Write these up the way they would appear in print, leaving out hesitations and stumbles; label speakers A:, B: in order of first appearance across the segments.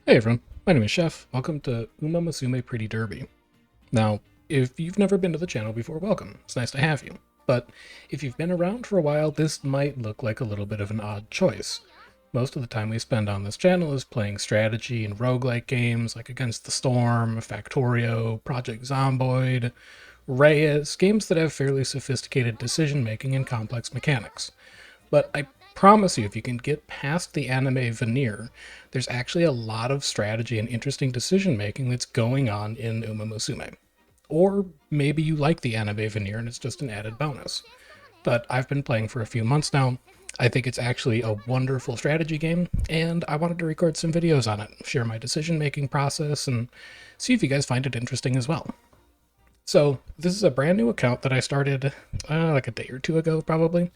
A: Hey everyone, my name is Chef. Welcome to Umamusume Pretty Derby. Now, if you've never been to the channel before, welcome. It's nice to have you. But if you've been around for a while, this might look like a little bit of an odd choice. Most of the time we spend on this channel is playing strategy and roguelike games like Against the Storm, Factorio, Project Zomboid, Reyes, games that have fairly sophisticated decision making and complex mechanics. But I promise you, if you can get past the anime veneer, there's actually a lot of strategy and interesting decision making that's going on in Umamusume. Or maybe you like the anime veneer and it's just an added bonus. But I've been playing for a few months now. I think it's actually a wonderful strategy game, and I wanted to record some videos on it, share my decision making process, and see if you guys find it interesting as well. So this is a brand new account that I started like a day or two ago, probably.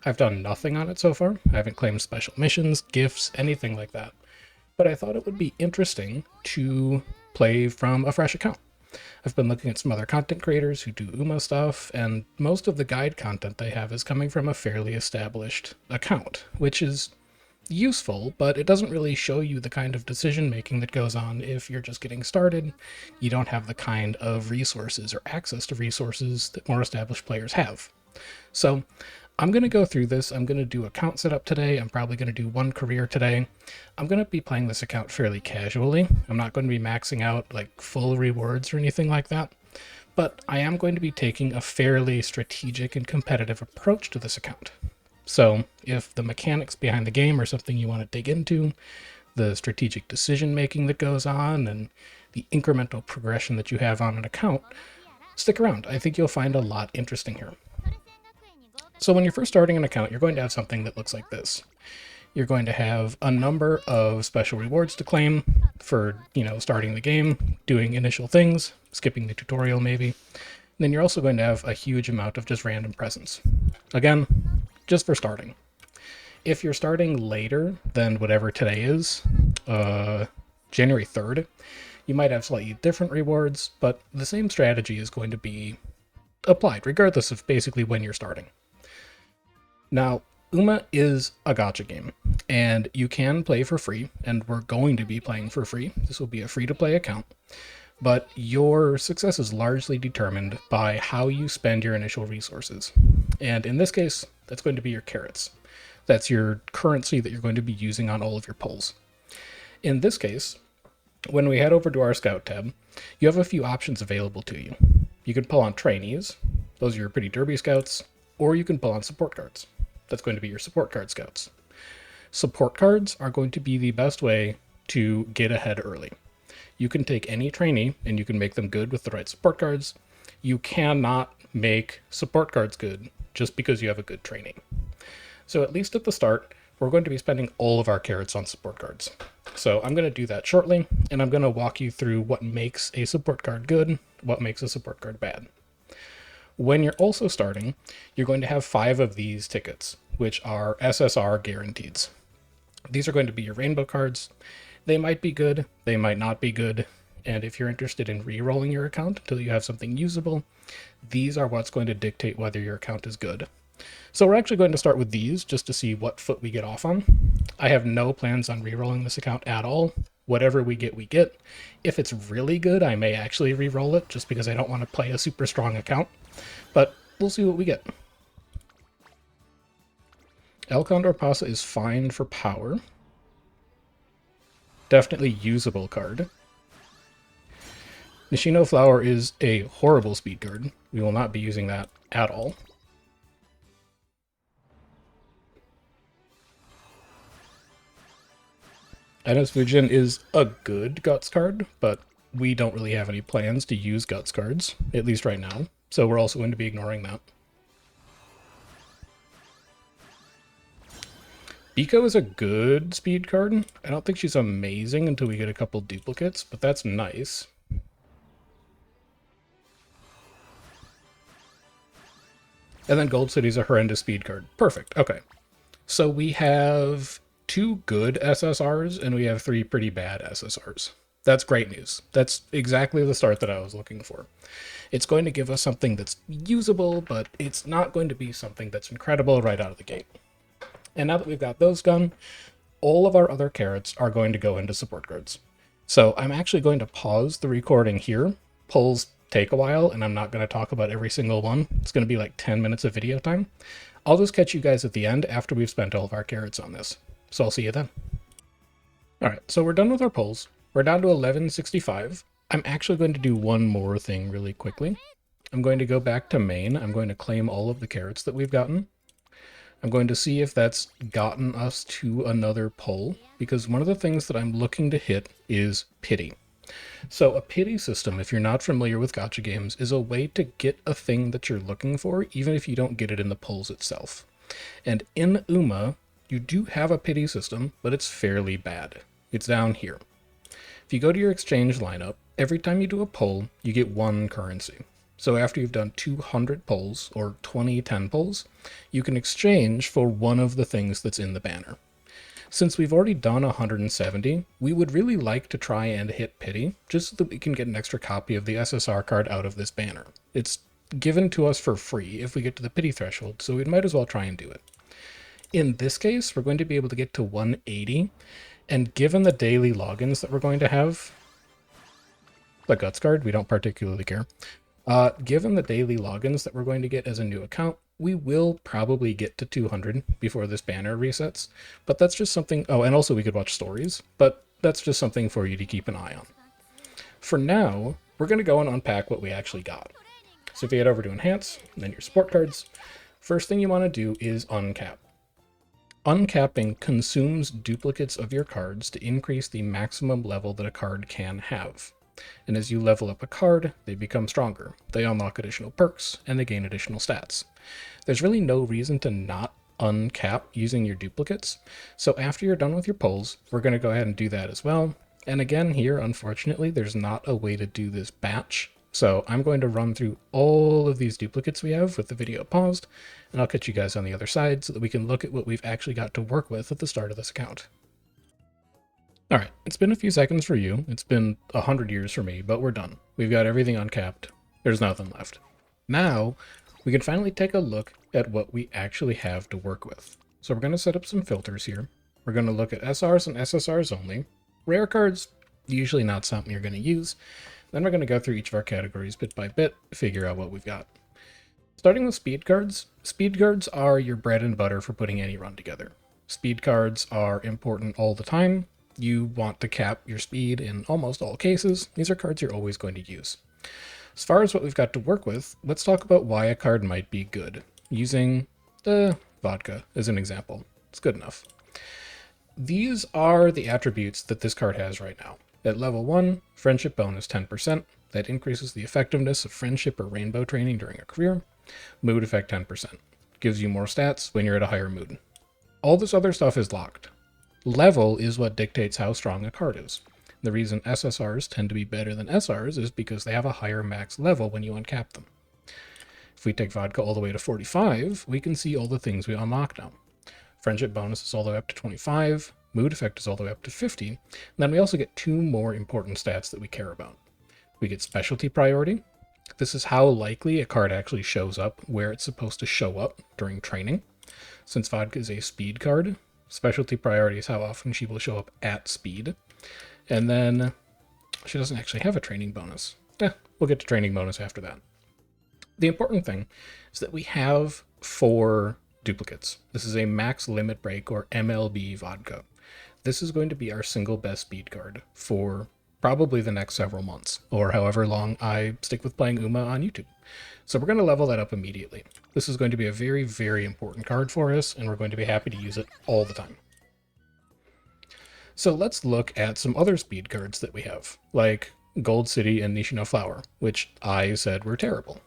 A: I've done nothing on it so far. I haven't claimed special missions, gifts, anything like that. But I thought it would be interesting to play from a fresh account. I've been looking at some other content creators who do UMA stuff, and most of the guide content they have is coming from a fairly established account, which is useful, but it doesn't really show you the kind of decision making that goes on if you're just getting started. You don't have the kind of resources or access to resources that more established players have. So I'm going to go through this. I'm going to do account setup today. I'm probably going to do one career today. I'm going to be playing this account fairly casually. I'm not going to be maxing out like full rewards or anything like that, but I am going to be taking a fairly strategic and competitive approach to this account. So if the mechanics behind the game are something you want to dig into, the strategic decision making that goes on, and the incremental progression that you have on an account, stick around. I think you'll find a lot interesting here. So when you're first starting an account, you're going to have something that looks like this. You're going to have a number of special rewards to claim for, starting the game, doing initial things, skipping the tutorial maybe. And then you're also going to have a huge amount of just random presents. Again, just for starting. If you're starting later than whatever today is, January 3rd, you might have slightly different rewards, but the same strategy is going to be applied, regardless of basically when you're starting. Now, UMA is a gacha game, and you can play for free, and we're going to be playing for free. This will be a free-to-play account, but your success is largely determined by how you spend your initial resources. And in this case, that's going to be your carrots. That's your currency that you're going to be using on all of your pulls. In this case, when we head over to our Scout tab, you have a few options available to you. You can pull on trainees, those are your pretty derby scouts, or you can pull on support cards. That's going to be your support card scouts. Support cards are going to be the best way to get ahead early. You can take any trainee and you can make them good with the right support cards. You cannot make support cards good just because you have a good trainee. So at least at the start, we're going to be spending all of our carrots on support cards. So I'm going to do that shortly, and I'm going to walk you through what makes a support card good, what makes a support card bad. When you're also starting, you're going to have 5 of these tickets, which are SSR guarantees. These are going to be your rainbow cards. They might be good, they might not be good, and if you're interested in re-rolling your account until you have something usable, these are what's going to dictate whether your account is good. So we're actually going to start with these just to see what foot we get off on. I have no plans on re-rolling this account at all. Whatever we get, we get. If it's really good, I may actually re-roll it just because I don't want to play a super strong account, but we'll see what we get. El Condor Pasa is fine for power. Definitely usable card. Nishino Flower is a horrible speed card. We will not be using that at all. Enes Fujin is a good Guts card, but we don't really have any plans to use Guts cards, at least right now, so we're also going to be ignoring that. Biko is a good speed card. I don't think she's amazing until we get a couple duplicates, but that's nice. And then Gold City's a horrendous speed card. Perfect, okay. So we have 2 good SSRs, and we have 3 pretty bad SSRs. That's great news. That's exactly the start that I was looking for. It's going to give us something that's usable, but it's not going to be something that's incredible right out of the gate. And now that we've got those done, all of our other carrots are going to go into support cards. So I'm actually going to pause the recording here. Pulls take a while, and I'm not going to talk about every single one. It's going to be like 10 minutes of video time. I'll just catch you guys at the end after we've spent all of our carrots on this. So I'll see you then. All right, so we're done with our pulls. We're down to 1165. I'm actually going to do one more thing really quickly. I'm going to go back to main. I'm going to claim all of the carrots that we've gotten. I'm going to see if that's gotten us to another pull, because one of the things that I'm looking to hit is pity. So a pity system, if you're not familiar with gacha games, is a way to get a thing that you're looking for, even if you don't get it in the pulls itself. And in Uma, you do have a pity system, but it's fairly bad. It's down here. If you go to your exchange lineup, every time you do a pull, you get one currency. So after you've done 200 pulls, or 20 10 pulls, you can exchange for one of the things that's in the banner. Since we've already done 170, we would really like to try and hit pity, just so that we can get an extra copy of the SSR card out of this banner. It's given to us for free if we get to the pity threshold, so we might as well try and do it. In this case, we're going to be able to get to 180, and given the daily logins that we're going to have, the Guts card, we don't particularly care. Given the daily logins that we're going to get as a new account, we will probably get to 200 before this banner resets, but that's just something. Oh, and also we could watch stories, but that's just something for you to keep an eye on. For now, we're going to go and unpack what we actually got. So if you head over to Enhance, and then your support cards, first thing you want to do is uncap. Uncapping consumes duplicates of your cards to increase the maximum level that a card can have. And as you level up a card, they become stronger. They unlock additional perks, and they gain additional stats. There's really no reason to not uncap using your duplicates. So after you're done with your pulls, we're going to go ahead and do that as well. And again here, unfortunately, there's not a way to do this batch. So I'm going to run through all of these duplicates we have with the video paused, and I'll catch you guys on the other side so that we can look at what we've actually got to work with at the start of this account. All right, it's been a few seconds for you. It's been 100 years for me, but we're done. We've got everything uncapped. There's nothing left. Now, we can finally take a look at what we actually have to work with. So we're going to set up some filters here. We're going to look at SRs and SSRs only. Rare cards, usually not something you're going to use. Then we're going to go through each of our categories bit by bit, figure out what we've got. Starting with speed cards. Speed cards are your bread and butter for putting any run together. Speed cards are important all the time. You want to cap your speed in almost all cases. These are cards you're always going to use. As far as what we've got to work with, let's talk about why a card might be good, using vodka as an example. It's good enough. These are the attributes that this card has right now. At level 1, friendship bonus 10%. That increases the effectiveness of friendship or rainbow training during a career. Mood effect 10%. Gives you more stats when you're at a higher mood. All this other stuff is locked. Level is what dictates how strong a card is. The reason SSRs tend to be better than SRs is because they have a higher max level when you uncap them. If we take vodka all the way to 45, we can see all the things we unlock now. Friendship bonus is all the way up to 25, mood effect is all the way up to 50, and then we also get two more important stats that we care about. We get specialty priority. This is how likely a card actually shows up where it's supposed to show up during training. Since vodka is a speed card, specialty priority is how often she will show up at speed. And then she doesn't actually have a training bonus. We'll get to training bonus after that. The important thing is that we have 4 duplicates. This is a max limit break, or MLB vodka. This is going to be our single best speed card for probably the next several months, or however long I stick with playing Uma on YouTube. So we're going to level that up immediately. This is going to be a very, very important card for us, and we're going to be happy to use it all the time. So let's look at some other speed cards that we have, like Gold City and Nishino Flower, which I said were terrible.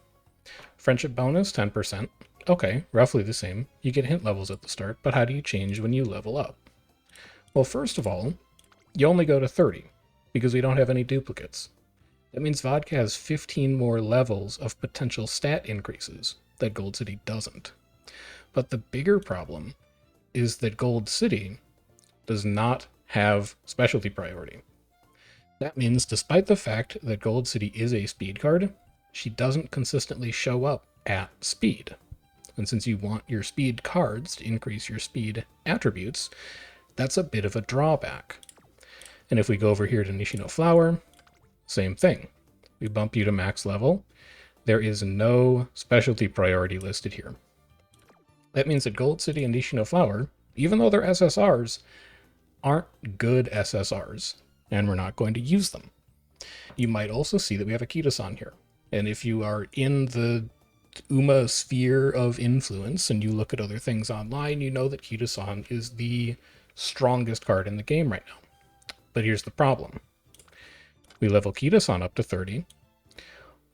A: Friendship bonus, 10%. Okay, roughly the same. You get hint levels at the start, but how do you change when you level up? Well, first of all, you only go to 30, because we don't have any duplicates. That means vodka has 15 more levels of potential stat increases that Gold City doesn't. But the bigger problem is that Gold City does not have specialty priority. That means despite the fact that Gold City is a speed card, she doesn't consistently show up at speed. And since you want your speed cards to increase your speed attributes, That's a bit of a drawback. And if we go over here to Nishino Flower, same thing. We bump you to max level. There is no specialty priority listed here. That means that Gold City and Nishino Flower, even though they're SSRs, aren't good SSRs, and we're not going to use them. You might also see that we have a Kita-san here. And if you are in the Uma sphere of influence and you look at other things online, you know that Kita-san is the strongest card in the game right now. But here's the problem. We level Kita-san up to 30.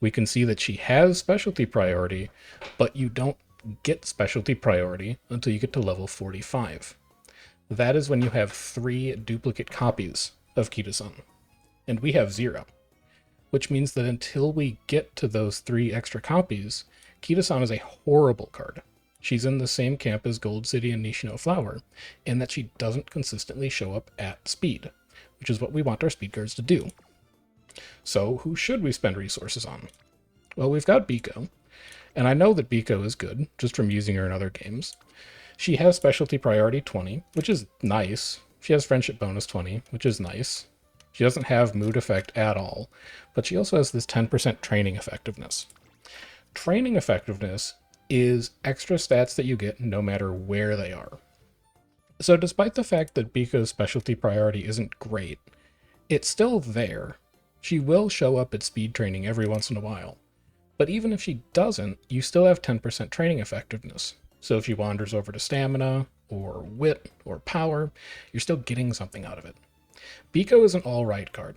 A: We can see that she has specialty priority, but you don't get specialty priority until you get to level 45. That is when you have 3 duplicate copies of Kita-san, and we have 0, which means that until we get to those 3 extra copies, Kita-san is a horrible card. She's in the same camp as Gold City and Nishino Flower, in that she doesn't consistently show up at speed, which is what we want our speed cards to do. So who should we spend resources on? Well, we've got Biko, and I know that Biko is good, just from using her in other games. She has specialty priority 20, which is nice. She has friendship bonus 20, which is nice. She doesn't have mood effect at all, but she also has this 10% training effectiveness. Training effectiveness is extra stats that you get no matter where they are. So despite the fact that Biko's specialty priority isn't great, it's still there. She will show up at speed training every once in a while. But even if she doesn't, you still have 10% training effectiveness. So if she wanders over to stamina, or wit, or power, you're still getting something out of it. Biko is an alright card.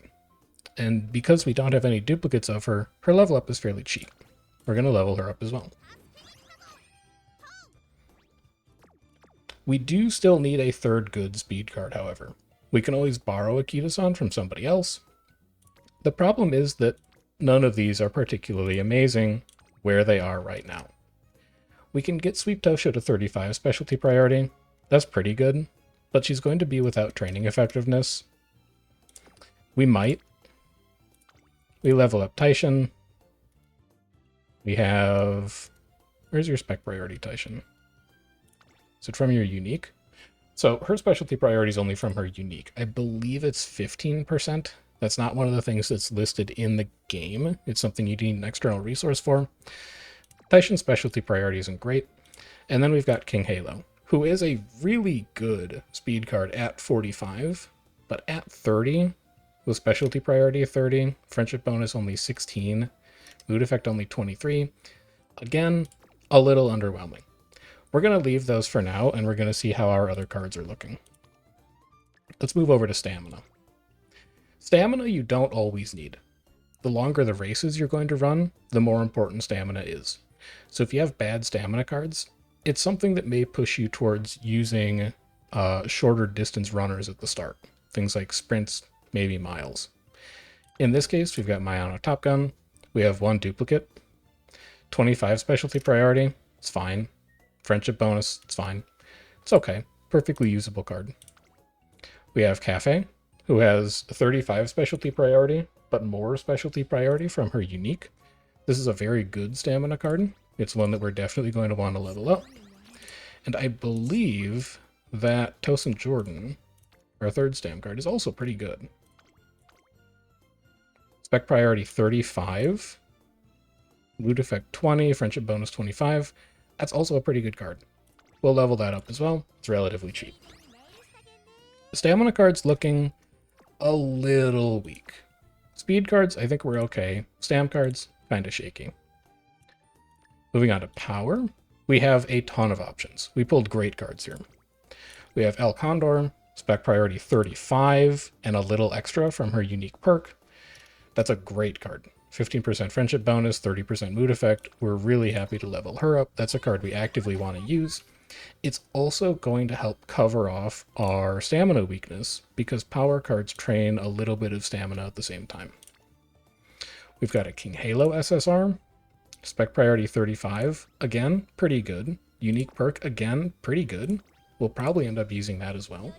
A: And because we don't have any duplicates of her, her level up is fairly cheap. We're going to level her up as well. We do still need a third good speed card, however. We can always borrow a Kita-san from somebody else. The problem is that none of these are particularly amazing where they are right now. We can get Sweep Tosho to 35 specialty priority. That's pretty good, but she's going to be without training effectiveness. We might. We level up Taishin. We have... Where's your spec priority, Taishin? Is it from your unique? So her specialty priority is only from her unique. I believe it's 15%. That's not one of the things that's listed in the game. It's something you need an external resource for. Taishin's specialty priority isn't great. And then we've got King Halo, who is a really good speed card at 45, but at 30, with specialty priority of 30, friendship bonus only 16, mood effect only 23. Again, a little underwhelming. We're going to leave those for now, and we're going to see how our other cards are looking. Let's move over to stamina. Stamina you don't always need. The longer the races you're going to run, the more important stamina is. So if you have bad stamina cards, it's something that may push you towards using shorter distance runners at the start. Things like sprints, maybe miles. In this case, we've got Mayano Top Gun. We have 1 duplicate. 25 specialty priority, it's fine. Friendship bonus, it's fine. It's okay. Perfectly usable card. We have Cafe, who has 35 specialty priority, but more specialty priority from her unique. This is a very good stamina card. It's one that we're definitely going to want to level up. And I believe that Tosin Jordan, our third stam card, is also pretty good. Spec priority 35. Mood effect 20, friendship bonus 25. That's also a pretty good card. We'll level that up as well. It's relatively cheap. Stamina cards looking a little weak. Speed cards, I think we're okay. Stam cards, kind of shaky. Moving on to power, we have a ton of options. We pulled great cards here. We have El Condor, spec priority 35, and a little extra from her unique perk. That's a great card. 15% friendship bonus, 30% mood effect. We're really happy to level her up. That's a card we actively want to use. It's also going to help cover off our stamina weakness because power cards train a little bit of stamina at the same time. We've got a King Halo SSR, spec priority 35, again, pretty good. Unique perk, again, pretty good. We'll probably end up using that as well.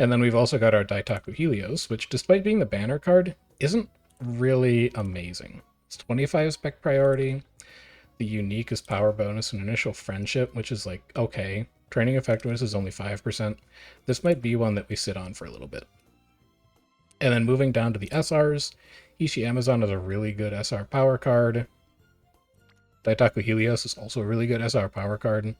A: And then we've also got our Daitaku Helios, which despite being the banner card, isn't really amazing. It's 25 spec priority, the unique is power bonus and initial friendship, which is like, okay, training effectiveness is only 5%. This might be one that we sit on for a little bit. And then moving down to the SRs, Ishi Amazon is a really good SR power card. Daitaku Helios is also a really good SR power card.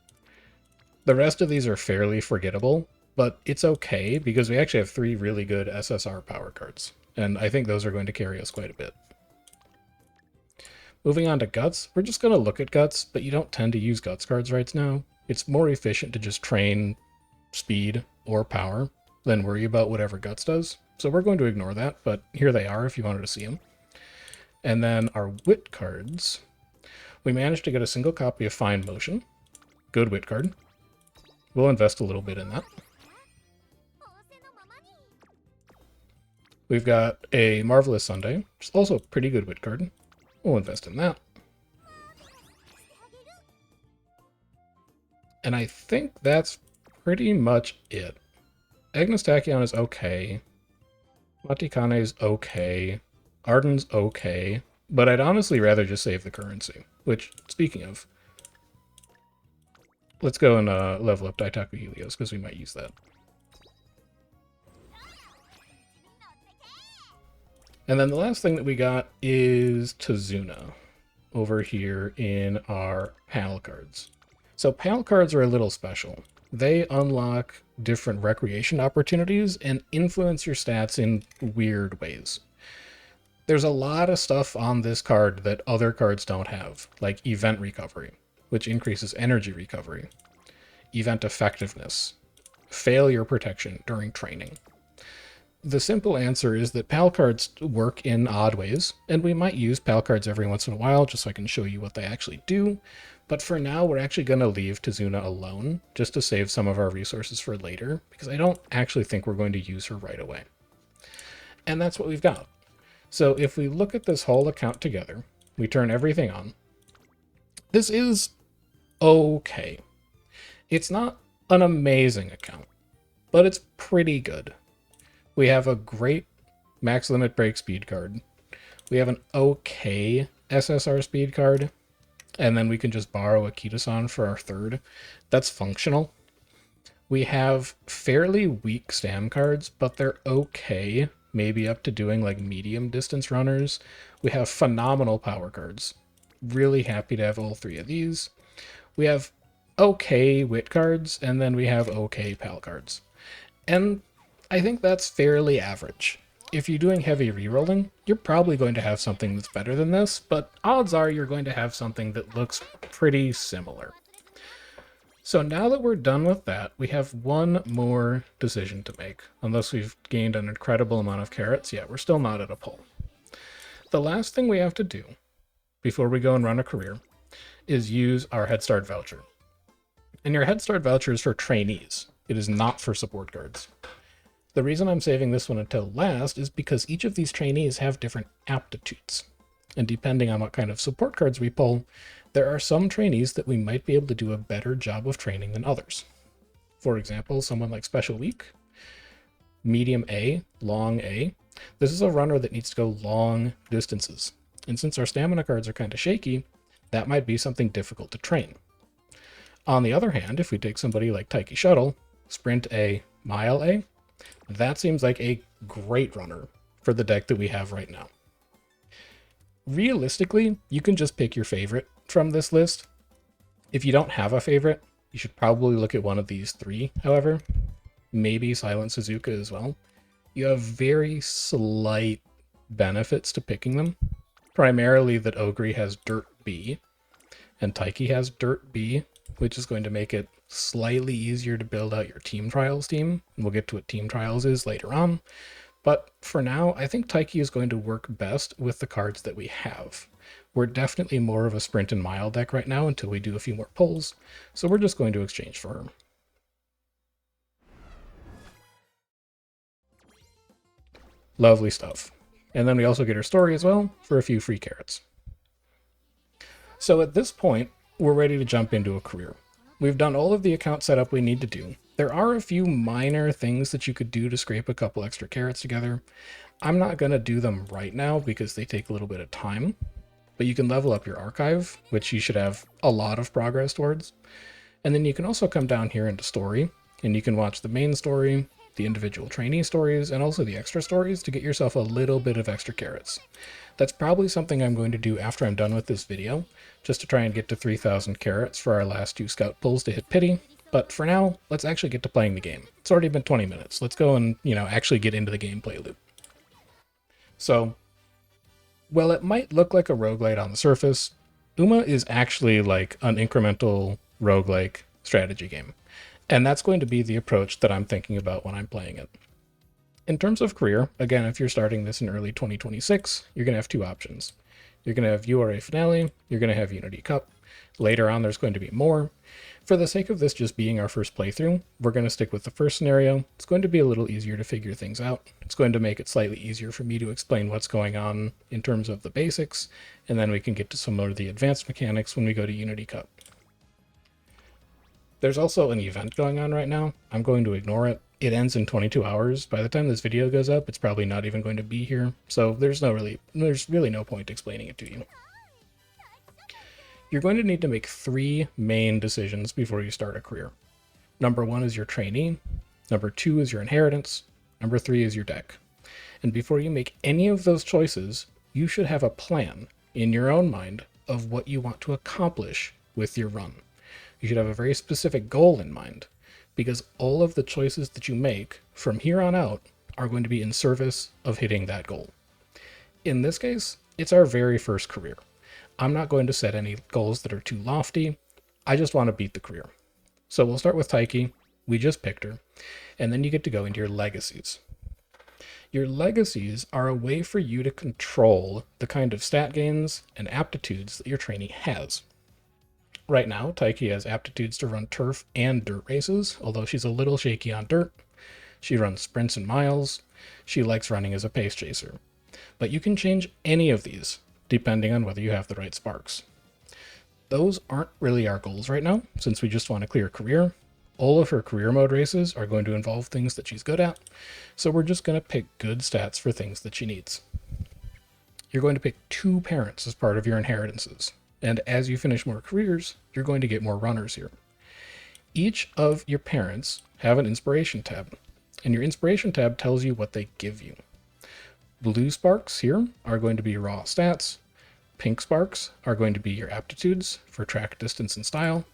A: The rest of these are fairly forgettable, but it's okay because we actually have 3 really good SSR power cards, and I think those are going to carry us quite a bit. Moving on to Guts, we're just going to look at Guts, but you don't tend to use Guts cards right now. It's more efficient to just train speed or power than worry about whatever Guts does. So we're going to ignore that, but here they are if you wanted to see them. And then our Wit cards. We managed to get a single copy of Fine Motion. Good Wit card. We'll invest a little bit in that. We've got a Marvelous Sunday, which is also a pretty good Wit card. We'll invest in that. And I think that's pretty much it. Agnes Tachyon is okay. Matikane is okay. Arden's okay. But I'd honestly rather just save the currency. Which, speaking of, let's go and level up Daitaku Helios, because we might use that. And then the last thing that we got is Tazuna over here in our panel cards. So panel cards are a little special. They unlock different recreation opportunities and influence your stats in weird ways. There's a lot of stuff on this card that other cards don't have, like event recovery, which increases energy recovery, event effectiveness, failure protection during training. The simple answer is that PAL cards work in odd ways, and we might use PAL cards every once in a while just so I can show you what they actually do, but for now we're actually going to leave Tazuna alone just to save some of our resources for later, because I don't actually think we're going to use her right away. And that's what we've got. So if we look at this whole account together, we turn everything on, this is okay. It's not an amazing account, but it's pretty good. We have a great max limit break speed card. We have an okay SSR speed card, and then we can just borrow a Kitasan for our third. That's functional. We have fairly weak stam cards, but they're okay, maybe up to doing like medium distance runners. We have phenomenal power cards. Really happy to have all 3 of these. We have okay wit cards, and then we have okay pal cards. And I think that's fairly average. If you're doing heavy rerolling, you're probably going to have something that's better than this, but odds are you're going to have something that looks pretty similar. So now that we're done with that, we have one more decision to make. Unless we've gained an incredible amount of carrots, yeah, we're still not at a pull. The last thing we have to do before we go and run a career is use our Head Start voucher. And your Head Start voucher is for trainees. It is not for support guards. The reason I'm saving this one until last is because each of these trainees have different aptitudes. And depending on what kind of support cards we pull, there are some trainees that we might be able to do a better job of training than others. For example, someone like Special Week, Medium A, Long A. This is a runner that needs to go long distances. And since our stamina cards are kind of shaky, that might be something difficult to train. On the other hand, if we take somebody like Taiki Shuttle, Sprint A, Mile A, that seems like a great runner for the deck that we have right now. Realistically, you can just pick your favorite from this list. If you don't have a favorite, you should probably look at one of these 3, however. Maybe Silent Suzuka as well. You have very slight benefits to picking them. Primarily that Ogre has Dirt B, and Taiki has Dirt B, which is going to make it slightly easier to build out your Team Trials team. And we'll get to what Team Trials is later on. But for now, I think Taiki is going to work best with the cards that we have. We're definitely more of a Sprint and Mile deck right now until we do a few more pulls, so we're just going to exchange for her. Lovely stuff. And then we also get her story as well for a few free carrots. So at this point, we're ready to jump into a career. We've done all of the account setup we need to do. There are a few minor things that you could do to scrape a couple extra carrots together. I'm not going to do them right now because they take a little bit of time. but you can level up your archive, which you should have a lot of progress towards. And then you can also come down here into story, and you can watch the main story, the individual trainee stories, and also the extra stories to get yourself a little bit of extra carrots. That's probably something I'm going to do after I'm done with this video, just to try and get to 3,000 carrots for our last 2 scout pulls to hit pity. But for now, let's actually get to playing the game. It's already been 20 minutes. Let's go and, actually get into the gameplay loop. So, well, it might look like a roguelite on the surface. Uma is actually like an incremental roguelike strategy game. And that's going to be the approach that I'm thinking about when I'm playing it. In terms of career, again, if you're starting this in early 2026, you're going to have 2 options. You're going to have URA Finale, you're going to have Unity Cup. Later on, there's going to be more. For the sake of this just being our first playthrough, we're going to stick with the first scenario. It's going to be a little easier to figure things out. It's going to make it slightly easier for me to explain what's going on in terms of the basics, and then we can get to some more of the advanced mechanics when we go to Unity Cup. There's also an event going on right now. I'm going to ignore it. It ends in 22 hours. By the time this video goes up, it's probably not even going to be here, so there's really no point explaining it to you. You're going to need to make 3 main decisions before you start a career. Number 1 is your trainee, number 2 is your inheritance, number 3 is your deck. And before you make any of those choices, you should have a plan in your own mind of what you want to accomplish with your run. You should have a very specific goal in mind, because all of the choices that you make from here on out are going to be in service of hitting that goal. In this case, it's our very first career. I'm not going to set any goals that are too lofty. I just want to beat the career. So we'll start with Taiki. We just picked her. And then you get to go into your legacies. Your legacies are a way for you to control the kind of stat gains and aptitudes that your trainee has. Right now, Taiki has aptitudes to run turf and dirt races, although she's a little shaky on dirt. She runs sprints and miles. She likes running as a pace chaser. But you can change any of these, depending on whether you have the right sparks. Those aren't really our goals right now, since we just want to clear career. All of her career mode races are going to involve things that she's good at, so we're just going to pick good stats for things that she needs. You're going to pick 2 parents as part of your inheritances, and as you finish more careers, you're going to get more runners here. Each of your parents have an inspiration tab, and your inspiration tab tells you what they give you. Blue sparks here are going to be raw stats. Pink sparks are going to be your aptitudes for track, distance, and style.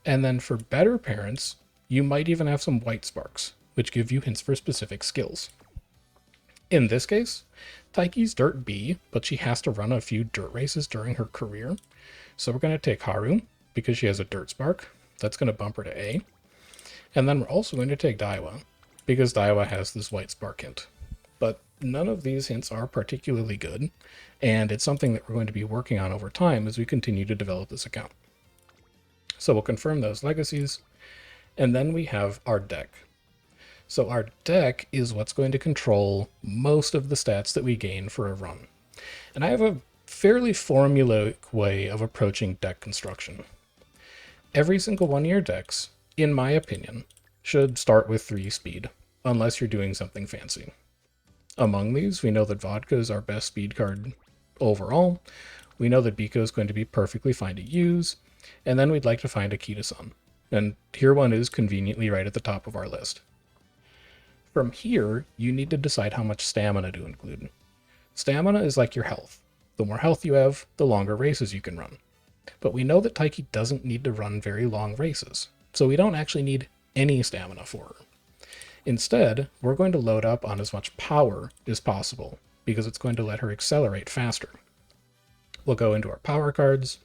A: And then for better parents, you might even have some white sparks, which give you hints for specific skills. In this case, Taiki's Dirt B, but she has to run a few dirt races during her career. So we're going to take Haru, because she has a dirt spark. That's going to bump her to A. And then we're also going to take Daiwa, because Daiwa has this white spark hint. But none of these hints are particularly good, and it's something that we're going to be working on over time as we continue to develop this account. So we'll confirm those legacies, and then we have our deck. So our deck is what's going to control most of the stats that we gain for a run. And I have a fairly formulaic way of approaching deck construction. Every single one of your decks, in my opinion, should start with 3 speed, unless you're doing something fancy. Among these, we know that Vodka is our best speed card overall. We know that Biko is going to be perfectly fine to use, and then we'd like to find a Kita-san. And here one is conveniently right at the top of our list. From here, you need to decide how much stamina to include. Stamina is like your health. The more health you have, the longer races you can run. But we know that Taiki doesn't need to run very long races, so we don't actually need any stamina for her. Instead, we're going to load up on as much power as possible, because it's going to let her accelerate faster. We'll go into our power cards.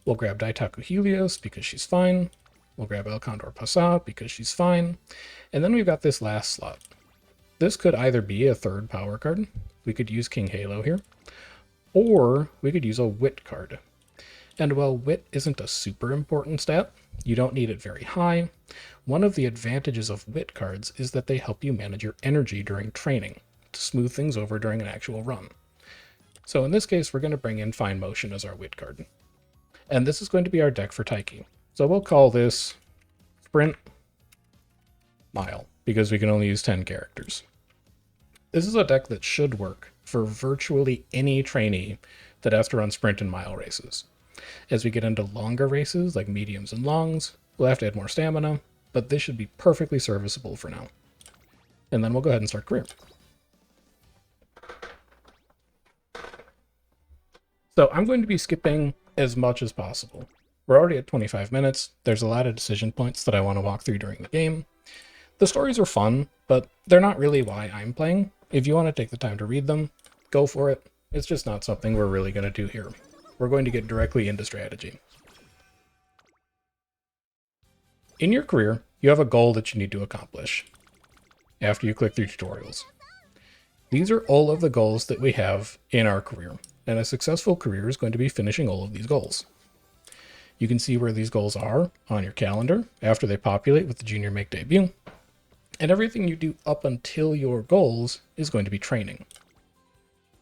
A: We'll grab Daitaku Helios, because she's fine. We'll grab El Condor Pasa, because she's fine. And then we've got this last slot. This could either be a 3rd power card. We could use King Halo here. Or we could use a Wit card. And while Wit isn't a super important stat, you don't need it very high. One of the advantages of Wit cards is that they help you manage your energy during training, to smooth things over during an actual run. So in this case, we're going to bring in Fine Motion as our Wit card. And this is going to be our deck for Taiki. So we'll call this Sprint Mile, because we can only use 10 characters. This is a deck that should work for virtually any trainee that has to run sprint and mile races. As we get into longer races, like mediums and longs, we'll have to add more stamina, but this should be perfectly serviceable for now. And then we'll go ahead and start career. So I'm going to be skipping as much as possible. We're already at 25 minutes. There's a lot of decision points that I want to walk through during the game. The stories are fun, but they're not really why I'm playing. If you want to take the time to read them, go for it. It's just not something we're really going to do here. We're going to get directly into strategy. In your career, you have a goal that you need to accomplish after you click through tutorials. These are all of the goals that we have in our career, and a successful career is going to be finishing all of these goals. You can see where these goals are on your calendar after they populate with the Junior Make debut, and everything you do up until your goals is going to be training.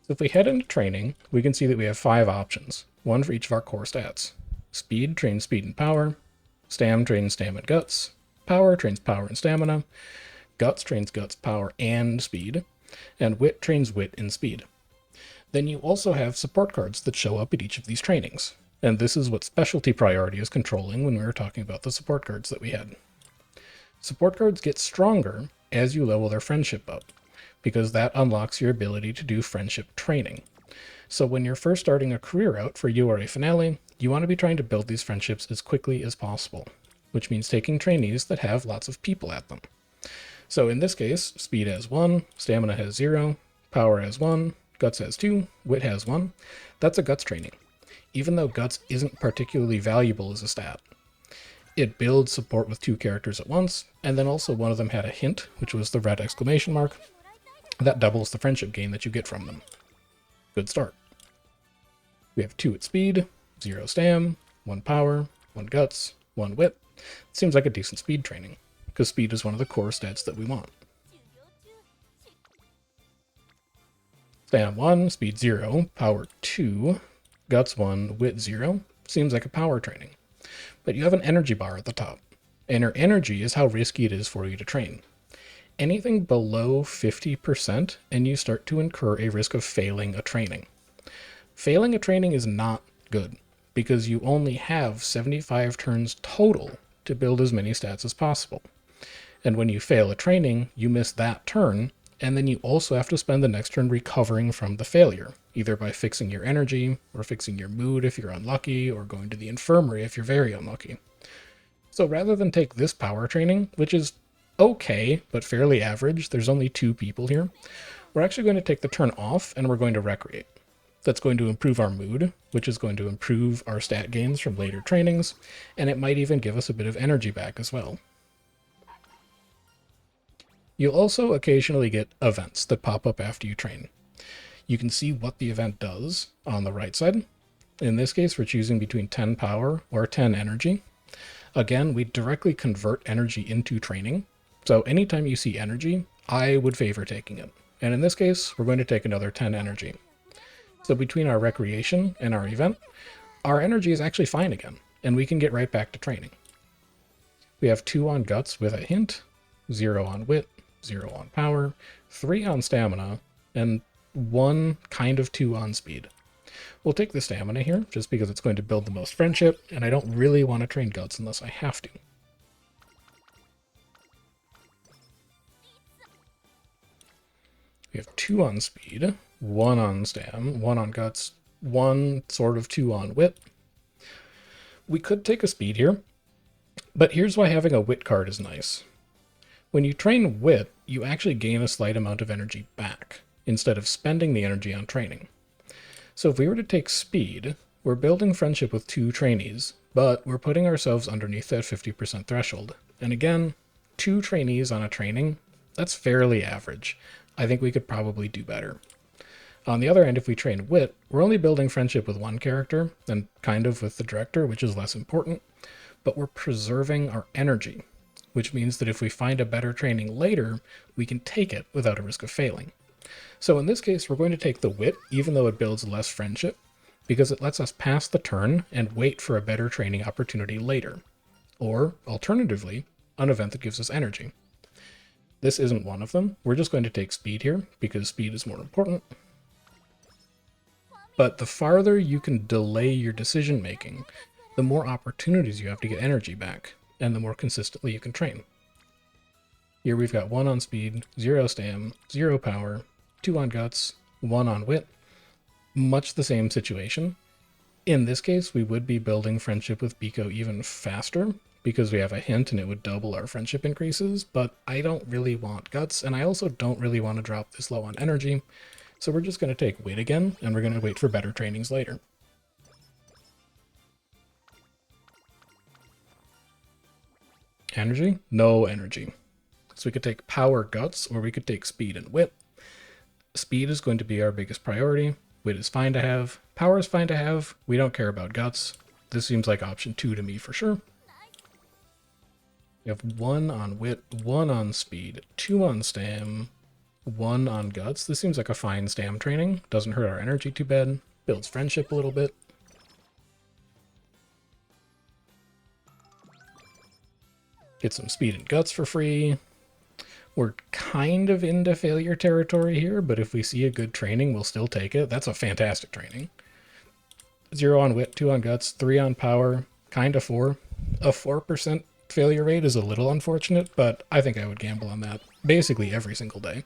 A: So if we head into training, we can see that we have 5 options, one for each of our core stats. Speed trains speed and power, Stam trains stam and guts, Power trains power and stamina, Guts trains guts, power, and speed, and Wit trains wit and speed. Then you also have support cards that show up at each of these trainings, and this is what specialty priority is controlling when we were talking about the support cards that we had. Support cards get stronger as you level their friendship up, because that unlocks your ability to do friendship training. So when you're first starting a career out for URA Finale, you want to be trying to build these friendships as quickly as possible, which means taking trainees that have lots of people at them. So in this case, speed has 1, stamina has 0, power has 1, guts has 2, wit has 1. That's a guts training, even though guts isn't particularly valuable as a stat. It builds support with 2 characters at once, and then also one of them had a hint, which was the red exclamation mark. That doubles the friendship gain that you get from them. Good start. We have 2 at speed, 0 stam, 1 power, 1 guts, 1 wit. Seems like a decent speed training, because speed is one of the core stats that we want. Stam 1, speed 0, power 2, guts 1, wit 0. Seems like a power training. But you have an energy bar at the top, and your energy is how risky it is for you to train. Anything below 50% and you start to incur a risk of failing a training. Failing a training is not good, because you only have 75 turns total to build as many stats as possible. And when you fail a training, you miss that turn, and then you also have to spend the next turn recovering from the failure, either by fixing your energy, or fixing your mood if you're unlucky, or going to the infirmary if you're very unlucky. So rather than take this power training, which is okay, but fairly average, there's only 2 people here, we're actually going to take the turn off and we're going to recreate. That's going to improve our mood, which is going to improve our stat gains from later trainings, and it might even give us a bit of energy back as well. You'll also occasionally get events that pop up after you train. You can see what the event does on the right side. In this case, we're choosing between 10 power or 10 energy. Again, we directly convert energy into training. So anytime you see energy, I would favor taking it. And in this case, we're going to take another 10 energy. So between our recreation and our event, our energy is actually fine again, and we can get right back to training. We have 2 on guts with a hint, 0 on wit, 0 on power, 3 on stamina, and 1 kind of 2 on speed. We'll take the stamina here, just because it's going to build the most friendship, and I don't really want to train guts unless I have to. We have 2 on speed, 1 on stam, 1 on guts, 1 sort of 2 on wit. We could take a speed here, but here's why having a wit card is nice. When you train wit, you actually gain a slight amount of energy back, instead of spending the energy on training. So if we were to take speed, we're building friendship with 2 trainees, but we're putting ourselves underneath that 50% threshold. And again, 2 trainees on a training, that's fairly average. I think we could probably do better. On the other hand, if we train wit, we're only building friendship with 1 character, and kind of with the director, which is less important, but we're preserving our energy, which means that if we find a better training later, we can take it without a risk of failing. So in this case, we're going to take the wit, even though it builds less friendship, because it lets us pass the turn and wait for a better training opportunity later. Or, alternatively, an event that gives us energy. This isn't one of them. We're just going to take speed here, because speed is more important. but the farther you can delay your decision making, the more opportunities you have to get energy back, and the more consistently you can train. Here we've got 1 on speed, 0 stam, 0 power, 2 on guts, 1 on wit. Much the same situation. In this case, we would be building friendship with Biko even faster, because we have a hint and it would double our friendship increases, but I don't really want guts, and I also don't really want to drop this low on energy, so we're just going to take wit again, and we're going to wait for better trainings later. Energy? No energy. So we could take power guts, or we could take speed and wit. Speed is going to be our biggest priority. Wit is fine to have. Power is fine to have. We don't care about guts. This seems like option 2 to me for sure. We have 1 on wit, 1 on speed, 2 on stam, 1 on guts. This seems like a fine stam training. Doesn't hurt our energy too bad. Builds friendship a little bit. Get some speed and guts for free. We're kind of into failure territory here, but if we see a good training, we'll still take it. That's a fantastic training. 0 on wit, 2 on guts, 3 on power, kind of 4. A 4% failure rate is a little unfortunate, but I think I would gamble on that basically every single day.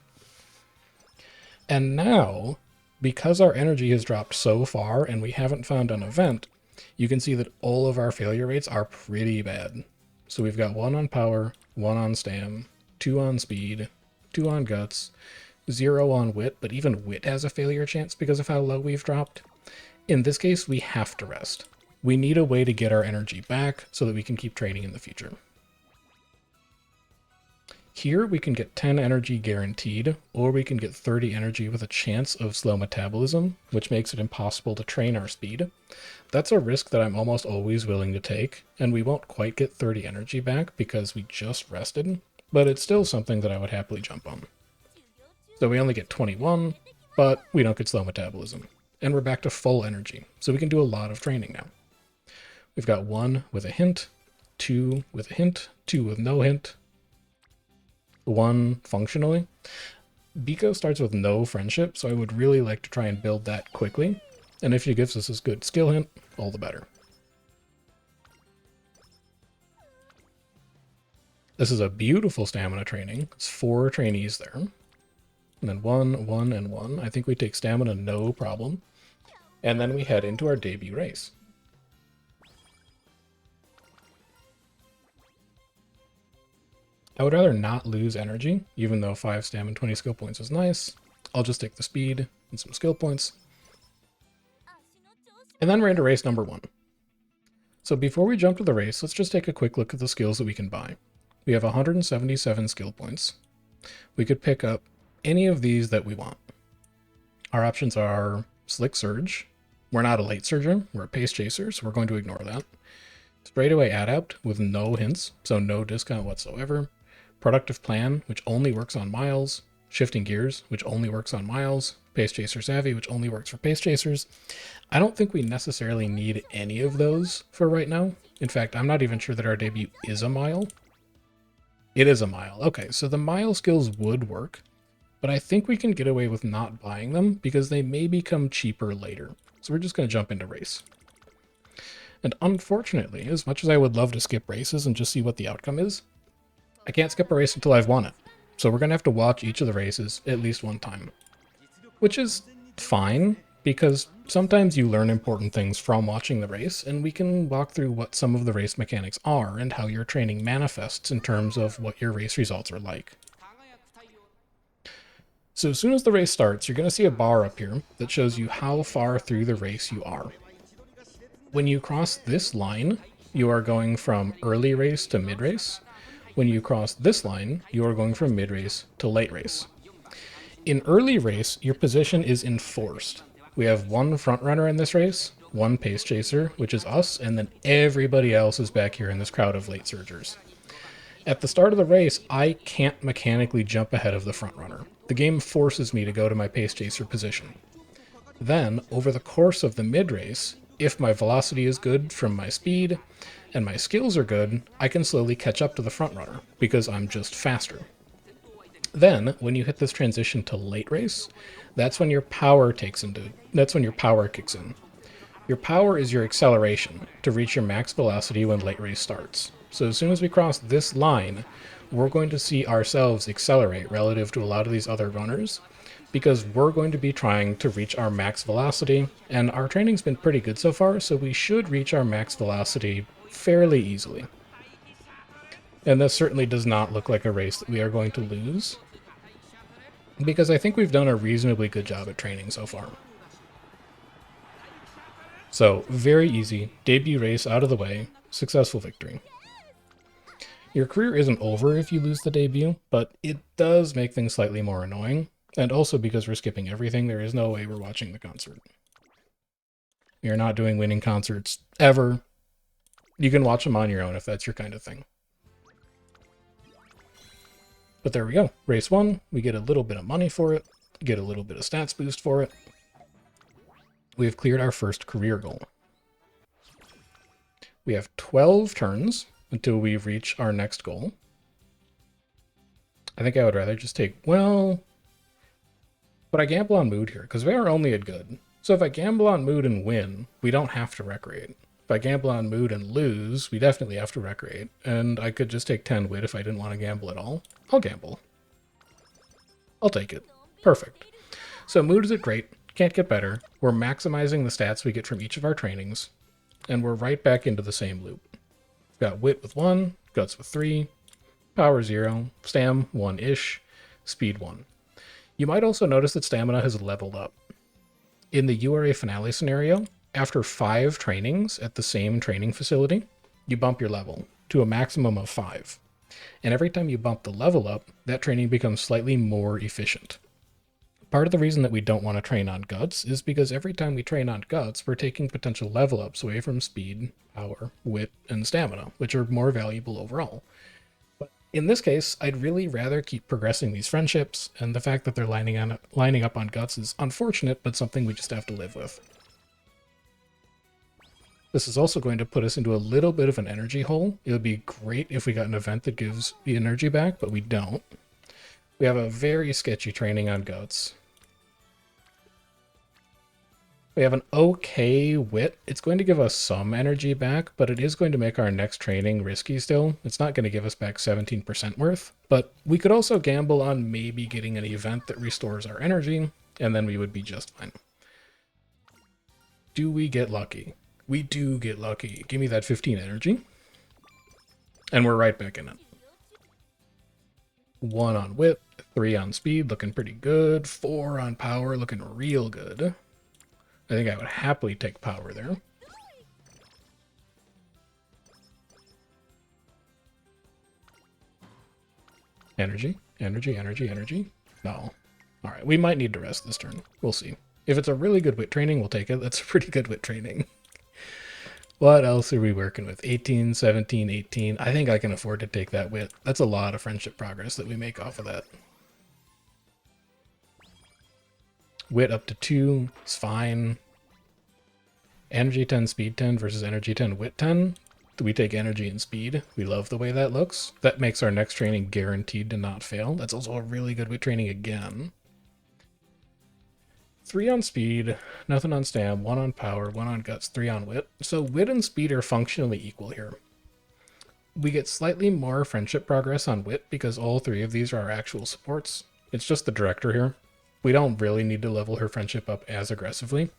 A: And now, because our energy has dropped so far and we haven't found an event, you can see that all of our failure rates are pretty bad. So we've got 1 on power, 1 on stam, 2 on speed, 2 on guts, 0 on wit, but even wit has a failure chance because of how low we've dropped. In this case, we have to rest. We need a way to get our energy back so that we can keep training in the future. Here we can get 10 energy guaranteed, or we can get 30 energy with a chance of slow metabolism, which makes it impossible to train our speed. That's a risk that I'm almost always willing to take, and we won't quite get 30 energy back because we just rested, but it's still something that I would happily jump on. So we only get 21, but we don't get slow metabolism. And we're back to full energy, so we can do a lot of training now. We've got 1 with a hint, 2 with a hint, 2 with no hint, 1 functionally. Biko starts with no friendship, so I would really like to try and build that quickly. And if she gives us a good skill hint, all the better. This is a beautiful stamina training. It's 4 trainees there. And then 1, 1, and 1. I think we take stamina no problem. And then we head into our debut race. I would rather not lose energy, even though 5 stam and 20 skill points is nice. I'll just take the speed and some skill points. And then we're into race number 1. So before we jump to the race, let's just take a quick look at the skills that we can buy. We have 177 skill points. We could pick up any of these that we want. Our options are Slick Surge. We're not a late surger, we're a pace chaser, so we're going to ignore that. Straightaway Adapt with no hints, so no discount whatsoever. Productive Plan, which only works on miles. Shifting Gears, which only works on miles. Pace Chaser Savvy, which only works for pace chasers. I don't think we necessarily need any of those for right now. In fact, I'm not even sure that our debut is a mile. It is a mile. Okay, so the mile skills would work, but I think we can get away with not buying them because they may become cheaper later. So we're just going to jump into race. And unfortunately, as much as I would love to skip races and just see what the outcome is, I can't skip a race until I've won it. So we're going to have to watch each of the races at least one time. Which is fine, because sometimes you learn important things from watching the race, and we can walk through what some of the race mechanics are and how your training manifests in terms of what your race results are like. So as soon as the race starts, you're going to see a bar up here that shows you how far through the race you are. When you cross this line, you are going from early race to mid race. When you cross this line, you are going from mid race to late race. In early race, your position is enforced. We have 1 front runner in this race, 1 pace chaser, which is us, and then everybody else is back here in this crowd of late surgers. At the start of the race, I can't mechanically jump ahead of the front runner. The game forces me to go to my pace chaser position. Then, over the course of the mid race, if my velocity is good from my speed and my skills are good, I can slowly catch up to the front runner because I'm just faster. Then, when you hit this transition to late race, that's when your power kicks in. Your power is your acceleration to reach your max velocity when late race starts. So as soon as we cross this line, we're going to see ourselves accelerate relative to a lot of these other runners, because we're going to be trying to reach our max velocity, and our training's been pretty good so far, so we should reach our max velocity fairly easily. And this certainly does not look like a race that we are going to lose, because I think we've done a reasonably good job at training so far. So, very easy, debut race out of the way, successful victory. Your career isn't over if you lose the debut, but it does make things slightly more annoying, and also because we're skipping everything, there is no way we're watching the concert. We are not doing winning concerts, ever. You can watch them on your own if that's your kind of thing. But there we go. Race 1, we get a little bit of money for it, get a little bit of stats boost for it. We have cleared our first career goal. We have 12 turns until we reach our next goal. I think I would rather just take, well, but I gamble on mood here, because we are only at good. So if I gamble on mood and win, we don't have to recreate. If I gamble on mood and lose, we definitely have to recreate. And I could just take 10 wit if I didn't want to gamble at all. I'll gamble. I'll take it. Perfect. So mood is at great. Can't get better. We're maximizing the stats we get from each of our trainings. And we're right back into the same loop. We've got wit with 1, guts with 3, power 0, stam 1-ish, speed 1. You might also notice that stamina has leveled up. In the URA Finale scenario, after 5 trainings at the same training facility, you bump your level to a maximum of 5. And every time you bump the level up, that training becomes slightly more efficient. Part of the reason that we don't want to train on guts is because every time we train on guts, we're taking potential level ups away from speed, power, wit, and stamina, which are more valuable overall. But in this case, I'd really rather keep progressing these friendships, and the fact that they're lining up on guts is unfortunate, but something we just have to live with. This is also going to put us into a little bit of an energy hole. It would be great if we got an event that gives the energy back, but we don't. We have a very sketchy training on guts. We have an okay wit. It's going to give us some energy back, but it is going to make our next training risky still. It's not going to give us back 17% worth, but we could also gamble on maybe getting an event that restores our energy, and then we would be just fine. Do we get lucky? We do get lucky. Give me that 15 energy. And we're right back in it. 1 on wit, 3 on speed, looking pretty good. 4 on power, looking real good. I think I would happily take power there. Energy, energy, energy, energy. No. Alright, we might need to rest this turn. We'll see. If it's a really good wit training, we'll take it. That's a pretty good wit training. What else are we working with? 18, 17, 18. I think I can afford to take that wit. That's a lot of friendship progress that we make off of that. Wit up to 2 is fine. Energy 10, speed 10 versus energy 10, wit 10. We take energy and speed. We love the way that looks. That makes our next training guaranteed to not fail. That's also a really good wit training again. 3 on speed, nothing on stam, 1 on power, 1 on guts, 3 on wit. So wit and speed are functionally equal here. We get slightly more friendship progress on wit because all 3 of these are our actual supports. It's just the director here. We don't really need to level her friendship up as aggressively.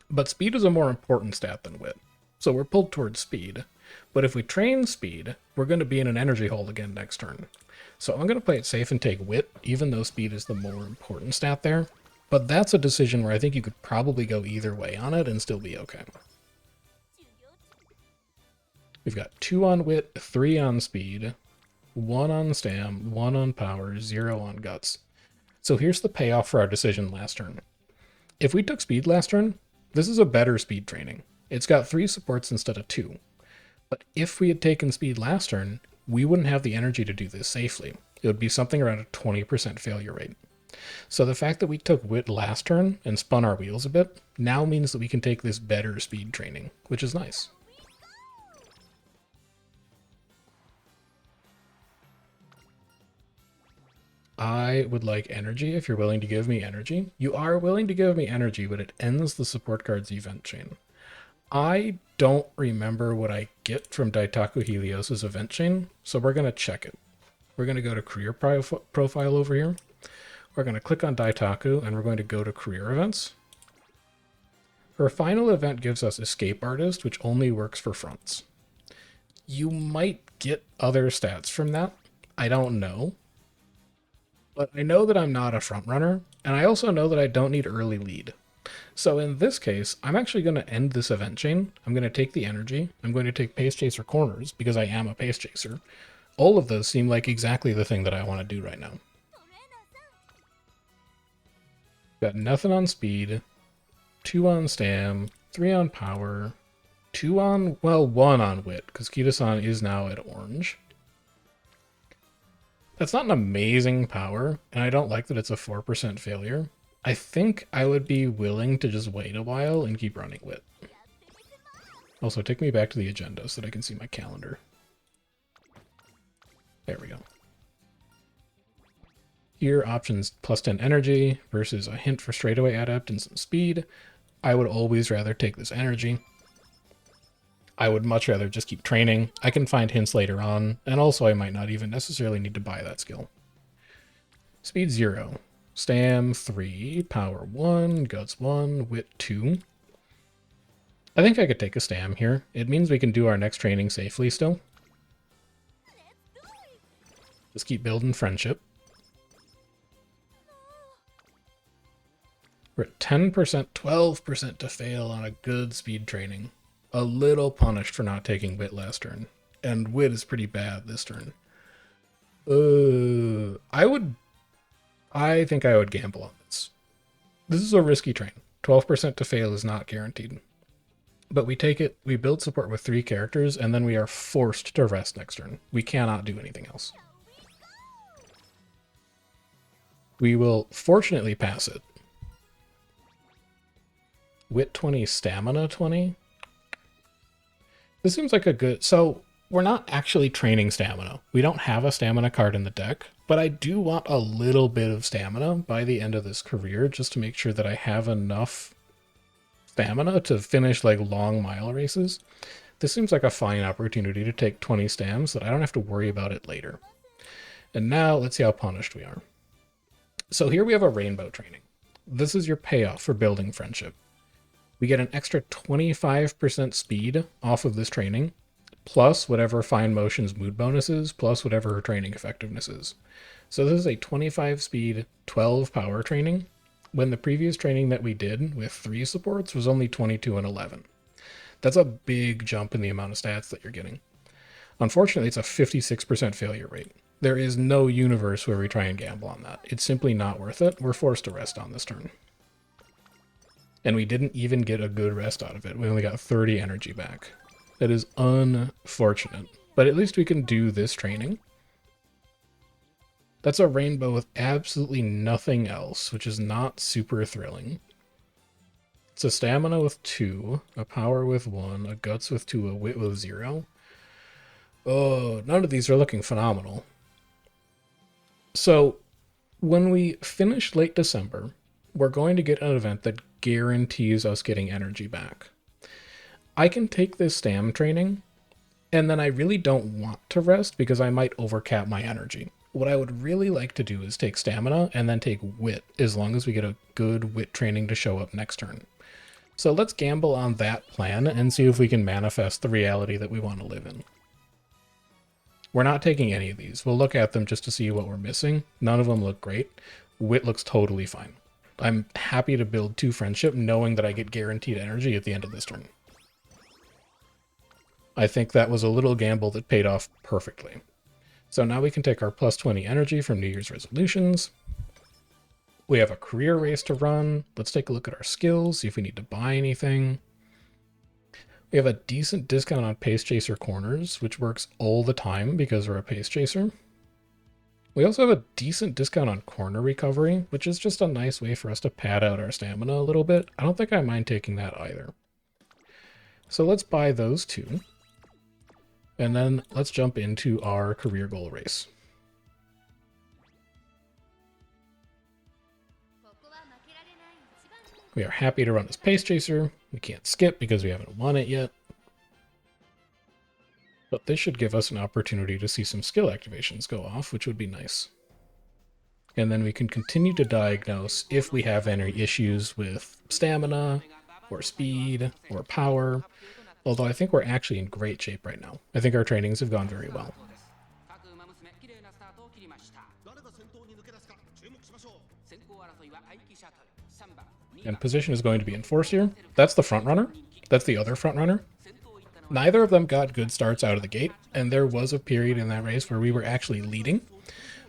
A: But speed is a more important stat than wit. So we're pulled towards speed. But if we train speed, we're going to be in an energy hole again next turn. So I'm going to play it safe and take wit, even though speed is the more important stat there. But that's a decision where I think you could probably go either way on it and still be okay. We've got 2 on wit, 3 on speed, 1 on stam, 1 on power, 0 on guts. So here's the payoff for our decision last turn. If we took speed last turn, this is a better speed training. It's got 3 supports instead of 2. But if we had taken speed last turn, we wouldn't have the energy to do this safely. It would be something around a 20% failure rate. So the fact that we took wit last turn and spun our wheels a bit now means that we can take this better speed training, which is nice. I would like energy if you're willing to give me energy. You are willing to give me energy, but it ends the support card's event chain. I don't remember what I get from Daitaku Helios's event chain, so we're going to check it. We're going to go to career profile over here. We're going to click on Daitaku, and we're going to go to career events. Her final event gives us Escape Artist, which only works for fronts. You might get other stats from that. I don't know. But I know that I'm not a front runner, and I also know that I don't need early lead. So in this case, I'm actually going to end this event chain. I'm going to take the energy. I'm going to take Pace Chaser Corners, because I am a Pace Chaser. All of those seem like exactly the thing that I want to do right now. Got nothing on speed, 2 on stam, 3 on power, 2 on, well, 1 on wit, because Kita-san is now at orange. That's not an amazing power, and I don't like that it's a 4% failure. I think I would be willing to just wait a while and keep running wit. Also, take me back to the agenda so that I can see my calendar. There we go. Here, options +10 energy versus a hint for straightaway adept and some speed. I would always rather take this energy. I would much rather just keep training. I can find hints later on, and also I might not even necessarily need to buy that skill. Speed 0, stam 3, power 1, guts 1, wit 2. I think I could take a stam here. It means we can do our next training safely still. Just keep building friendship. We're at 10%, 12% to fail on a good speed training. A little punished for not taking wit last turn. And wit is pretty bad this turn. I think I would gamble on this. This is a risky train. 12% to fail is not guaranteed. But we take it, we build support with 3 characters, and then we are forced to rest next turn. We cannot do anything else. We will fortunately pass it. Wit 20, stamina 20. This seems like a good... So, we're not actually training stamina. We don't have a stamina card in the deck, but I do want a little bit of stamina by the end of this career, just to make sure that I have enough stamina to finish, like, long mile races. This seems like a fine opportunity to take 20 stams so that I don't have to worry about it later. And now, let's see how punished we are. So here we have a rainbow training. This is your payoff for building friendship. We get an extra 25% speed off of this training, plus whatever Fine Motion's mood bonus is, plus whatever her training effectiveness is. So this is a 25 speed, 12 power training, when the previous training that we did with 3 supports was only 22 and 11. That's a big jump in the amount of stats that you're getting. Unfortunately, it's a 56% failure rate. There is no universe where we try and gamble on that. It's simply not worth it. We're forced to rest on this turn. And we didn't even get a good rest out of it. We only got 30 energy back. That is unfortunate. But at least we can do this training. That's a rainbow with absolutely nothing else, which is not super thrilling. It's a stamina with 2, a power with 1, a guts with 2, a wit with 0. Oh, none of these are looking phenomenal. So, when we finish late December, we're going to get an event that guarantees us getting energy back. I can take this stam training, and then I really don't want to rest because I might overcap my energy. What I would really like to do is take stamina and then take wit, as long as we get a good wit training to show up next turn. So let's gamble on that plan and see if we can manifest the reality that we want to live in. We're not taking any of these. We'll look at them just to see what we're missing. None of them look great. Wit looks totally fine. I'm happy to build 2 friendship knowing that I get guaranteed energy at the end of this turn. I think that was a little gamble that paid off perfectly. So now we can take our +20 energy from New Year's resolutions. We have a career race to run. Let's take a look at our skills, see if we need to buy anything. We have a decent discount on Pace Chaser Corners, which works all the time because we're a Pace Chaser. We also have a decent discount on Corner Recovery, which is just a nice way for us to pad out our stamina a little bit. I don't think I mind taking that either. So let's buy those 2. And then let's jump into our career goal race. We are happy to run this Pace Chaser. We can't skip because we haven't won it yet. But this should give us an opportunity to see some skill activations go off, which would be nice. And then we can continue to diagnose if we have any issues with stamina, or speed, or power. Although I think we're actually in great shape right now. I think our trainings have gone very well. And position is going to be enforced here. That's the front runner. That's the other front runner. Neither of them got good starts out of the gate, and there was a period in that race where we were actually leading.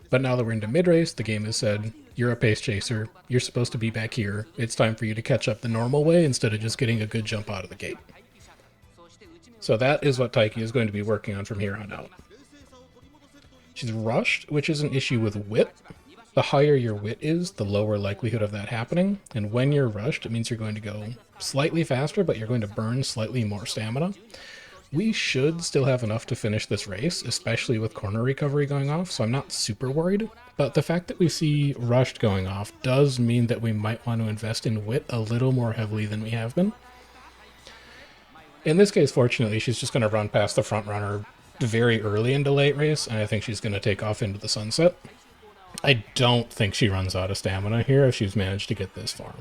A: But now that we're into mid-race, the game has said, you're a pace chaser, you're supposed to be back here, it's time for you to catch up the normal way instead of just getting a good jump out of the gate. So that is what Taiki is going to be working on from here on out. She's rushed, which is an issue with wit. The higher your wit is, the lower likelihood of that happening. And when you're rushed, it means you're going to go slightly faster, but you're going to burn slightly more stamina. We should still have enough to finish this race, especially with corner recovery going off, so I'm not super worried. But the fact that we see rushed going off does mean that we might want to invest in wit a little more heavily than we have been. In this case, fortunately, she's just going to run past the front runner very early into late race, and I think she's going to take off into the sunset. I don't think she runs out of stamina here if she's managed to get this far.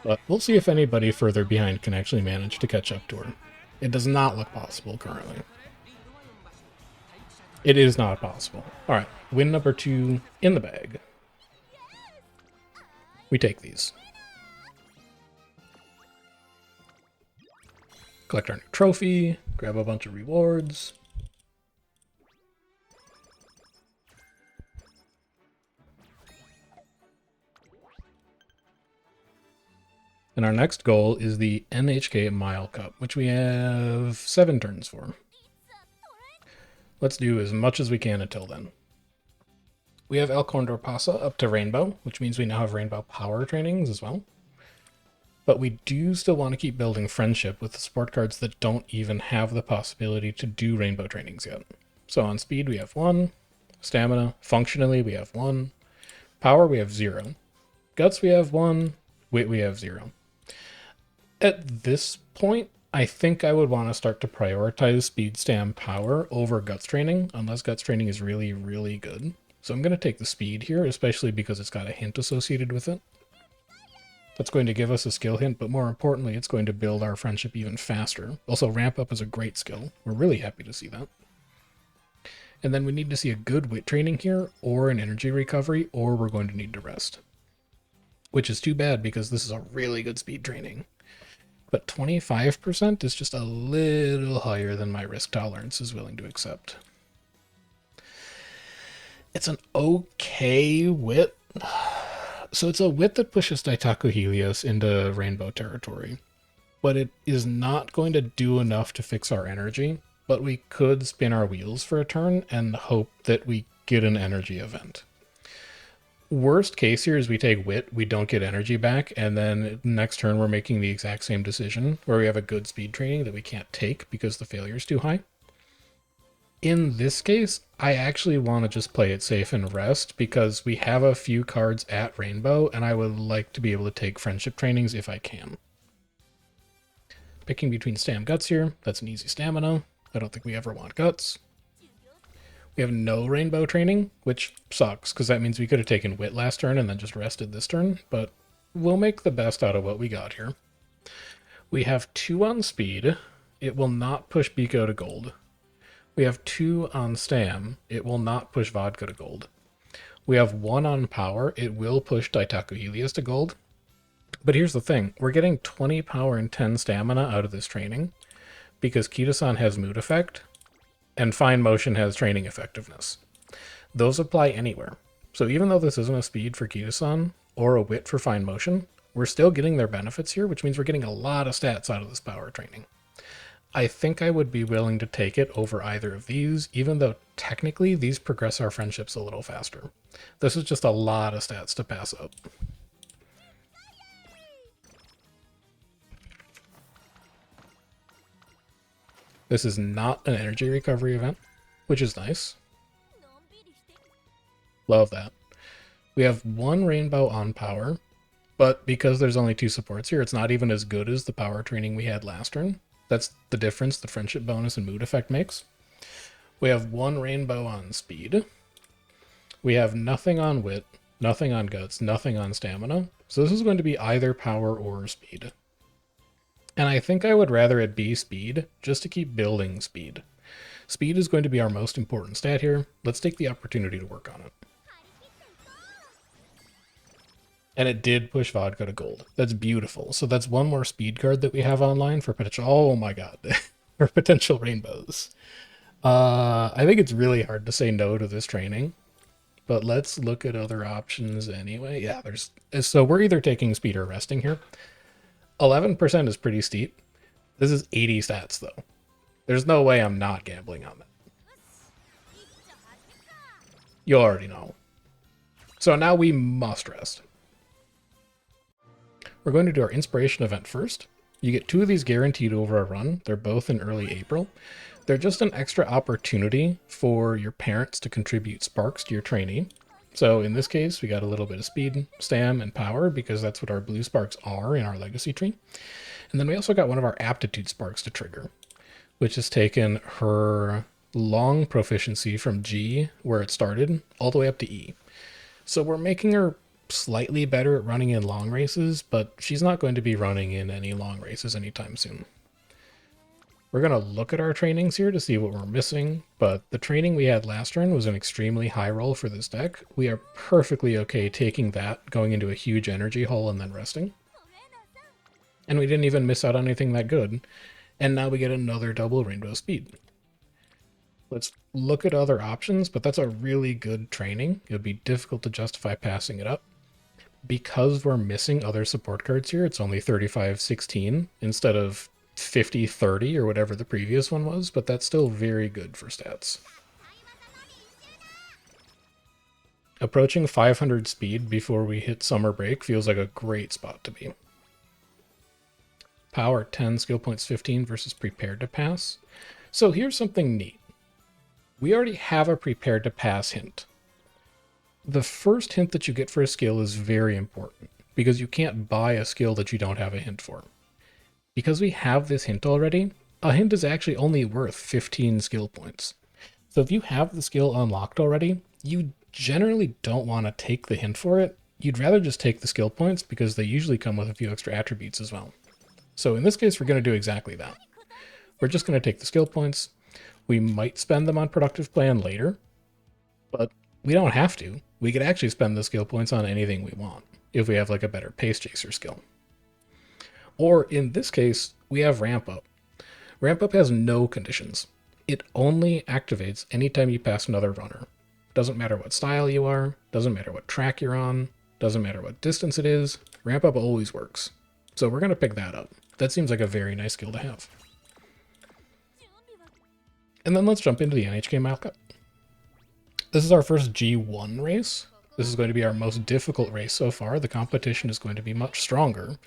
A: But we'll see if anybody further behind can actually manage to catch up to her. It does not look possible currently. It is not possible. Alright, win number 2 in the bag. We take these. Collect our new trophy, grab a bunch of rewards. And our next goal is the NHK Mile Cup, which we have 7 turns for. Let's do as much as we can until then. We have El Condor Pasa up to Rainbow, which means we now have Rainbow Power trainings as well. But we do still want to keep building friendship with the support cards that don't even have the possibility to do Rainbow trainings yet. So on speed we have 1, stamina, functionally we have 1, power we have 0, guts we have 1, wit we have 0. At this point, I think I would want to start to prioritize speed, stam, power over guts training, unless guts training is really, really good. So I'm going to take the speed here, especially because it's got a hint associated with it. That's going to give us a skill hint, but more importantly, it's going to build our friendship even faster. Also, ramp up is a great skill. We're really happy to see that. And then we need to see a good wit training here, or an energy recovery, or we're going to need to rest. Which is too bad because this is a really good speed training. But 25% is just a little higher than my risk tolerance is willing to accept. It's an okay wit. So it's a wit that pushes Daitaku Helios into rainbow territory. But it is not going to do enough to fix our energy. But we could spin our wheels for a turn and hope that we get an energy event. Worst case here is we take wit, we don't get energy back, and then next turn we're making the exact same decision, where we have a good speed training that we can't take because the failure is too high. In this case, I actually want to just play it safe and rest, because we have a few cards at Rainbow, and I would like to be able to take friendship trainings if I can. Picking between Stam Guts here, that's an easy stamina. I don't think we ever want Guts. We have no rainbow training, which sucks, because that means we could have taken wit last turn and then just rested this turn, but we'll make the best out of what we got here. We have 2 on speed. It will not push Biko to gold. We have 2 on stam. It will not push vodka to gold. We have 1 on power. It will push Daitaku Helios to gold. But here's the thing. We're getting 20 power and 10 stamina out of this training because Kita-san has mood effect, and Fine Motion has training effectiveness. Those apply anywhere. So even though this isn't a speed for Kita-san or a wit for Fine Motion, we're still getting their benefits here, which means we're getting a lot of stats out of this power training. I think I would be willing to take it over either of these, even though technically these progress our friendships a little faster. This is just a lot of stats to pass up. This is not an energy recovery event, which is nice. Love that. We We have one rainbow on power, but because there's only 2 supports here, it's not even as good as the power training we had last turn. That's the difference the friendship bonus and mood effect makes. We have one rainbow on speed. We have nothing on wit, nothing on guts, nothing on stamina. So this is going to be either power or speed. And I think I would rather it be speed, just to keep building speed. Speed is going to be our most important stat here. Let's take the opportunity to work on it. And it did push vodka to gold. That's beautiful. So that's one more speed card that we have online for potential, oh my god, for potential rainbows. I think it's really hard to say no to this training, but let's look at other options anyway. Yeah, so we're either taking speed or resting here. 11% is pretty steep. This is 80 stats though. There's no way I'm not gambling on that. You already know. So now we must rest. We're going to do our inspiration event first. You get 2 of these guaranteed over a run. They're both in early April. They're just an extra opportunity for your parents to contribute sparks to your trainee. So in this case, we got a little bit of speed, stam, and power because that's what our blue sparks are in our legacy tree. And then we also got one of our aptitude sparks to trigger, which has taken her long proficiency from G, where it started, all the way up to E. So we're making her slightly better at running in long races, but she's not going to be running in any long races anytime soon. We're going to look at our trainings here to see what we're missing, but the training we had last turn was an extremely high roll for this deck. We are perfectly okay taking that, going into a huge energy hole, and then resting. And we didn't even miss out on anything that good, and now we get another double rainbow speed. Let's look at other options, but that's a really good training. It would be difficult to justify passing it up. Because we're missing other support cards here, it's only 35-16 instead of 50-30 or whatever the previous one was, but that's still very good for stats. Approaching 500 speed before we hit summer break feels like a great spot to be. Power 10, skill points 15 versus prepared to pass. So here's something neat. We already have a prepared to pass hint. The first hint that you get for a skill is very important because you can't buy a skill that you don't have a hint for. Because we have this hint already, a hint is actually only worth 15 skill points. So if you have the skill unlocked already, you generally don't want to take the hint for it. You'd rather just take the skill points because they usually come with a few extra attributes as well. So in this case, we're going to do exactly that. We're just going to take the skill points. We might spend them on productive plan later, but we don't have to. We could actually spend the skill points on anything we want if we have like a better pace chaser skill. Or in this case, we have ramp up. Ramp up has no conditions. It only activates anytime you pass another runner. Doesn't matter what style you are, doesn't matter what track you're on, doesn't matter what distance it is, ramp up always works. So we're going to pick that up. That seems like a very nice skill to have. And then let's jump into the NHK Mile Cup. This is our first G1 race. This is going to be our most difficult race so far. The competition is going to be much stronger.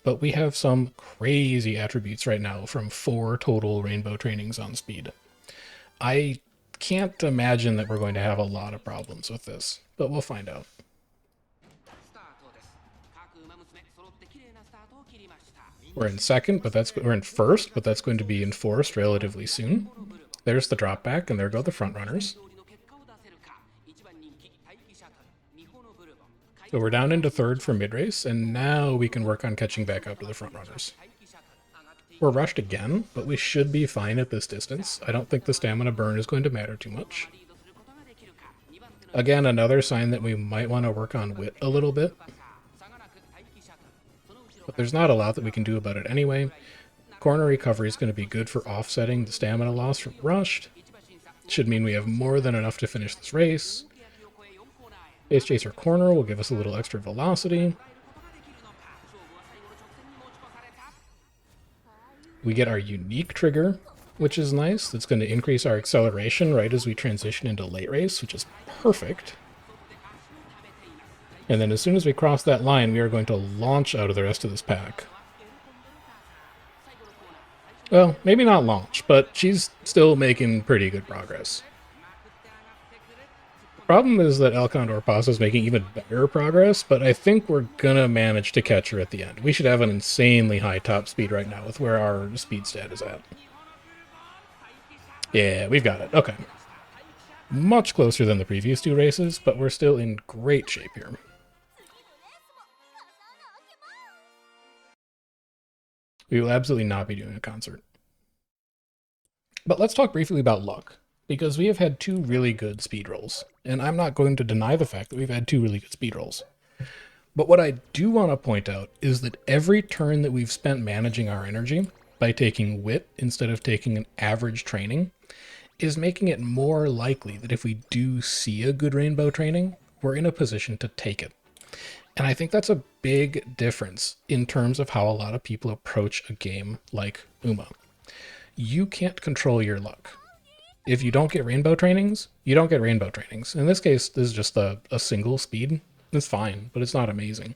A: But we have some crazy attributes right now from 4 total rainbow trainings on speed. I can't imagine that we're going to have a lot of problems with this, but we'll find out. We're in second, but we're in first, but that's going to be enforced relatively soon. There's the drop back, and there go the front runners. So we're down into third for mid-race, and now we can work on catching back up to the front runners. We're rushed again, but we should be fine at this distance. I don't think the stamina burn is going to matter too much. Again, another sign that we might want to work on wit a little bit. But there's not a lot that we can do about it anyway. Corner recovery is going to be good for offsetting the stamina loss from rushed. Should mean we have more than enough to finish this race. Pace Chaser Corner will give us a little extra velocity. We get our unique trigger, which is nice. That's going to increase our acceleration right as we transition into late race, which is perfect. And then as soon as we cross that line, we are going to launch out of the rest of this pack. Well, maybe not launch, but she's still making pretty good progress. Problem is that El Condor Pasa is making even better progress, but I think we're gonna manage to catch her at the end. We should have an insanely high top speed right now with where our speed stat is at. Yeah, we've got it. Okay. Much closer than the previous two races, but we're still in great shape here. We will absolutely not be doing a concert. But let's talk briefly about luck, because we have had two really good speed rolls, and I'm not going to deny the fact that we've had two really good speed rolls. But what I do want to point out is that every turn that we've spent managing our energy by taking wit instead of taking an average training is making it more likely that if we do see a good rainbow training, we're in a position to take it. And I think that's a big difference in terms of how a lot of people approach a game like Uma. You can't control your luck. If you don't get rainbow trainings, you don't get rainbow trainings. In this case, this is just a single speed. It's fine, but it's not amazing.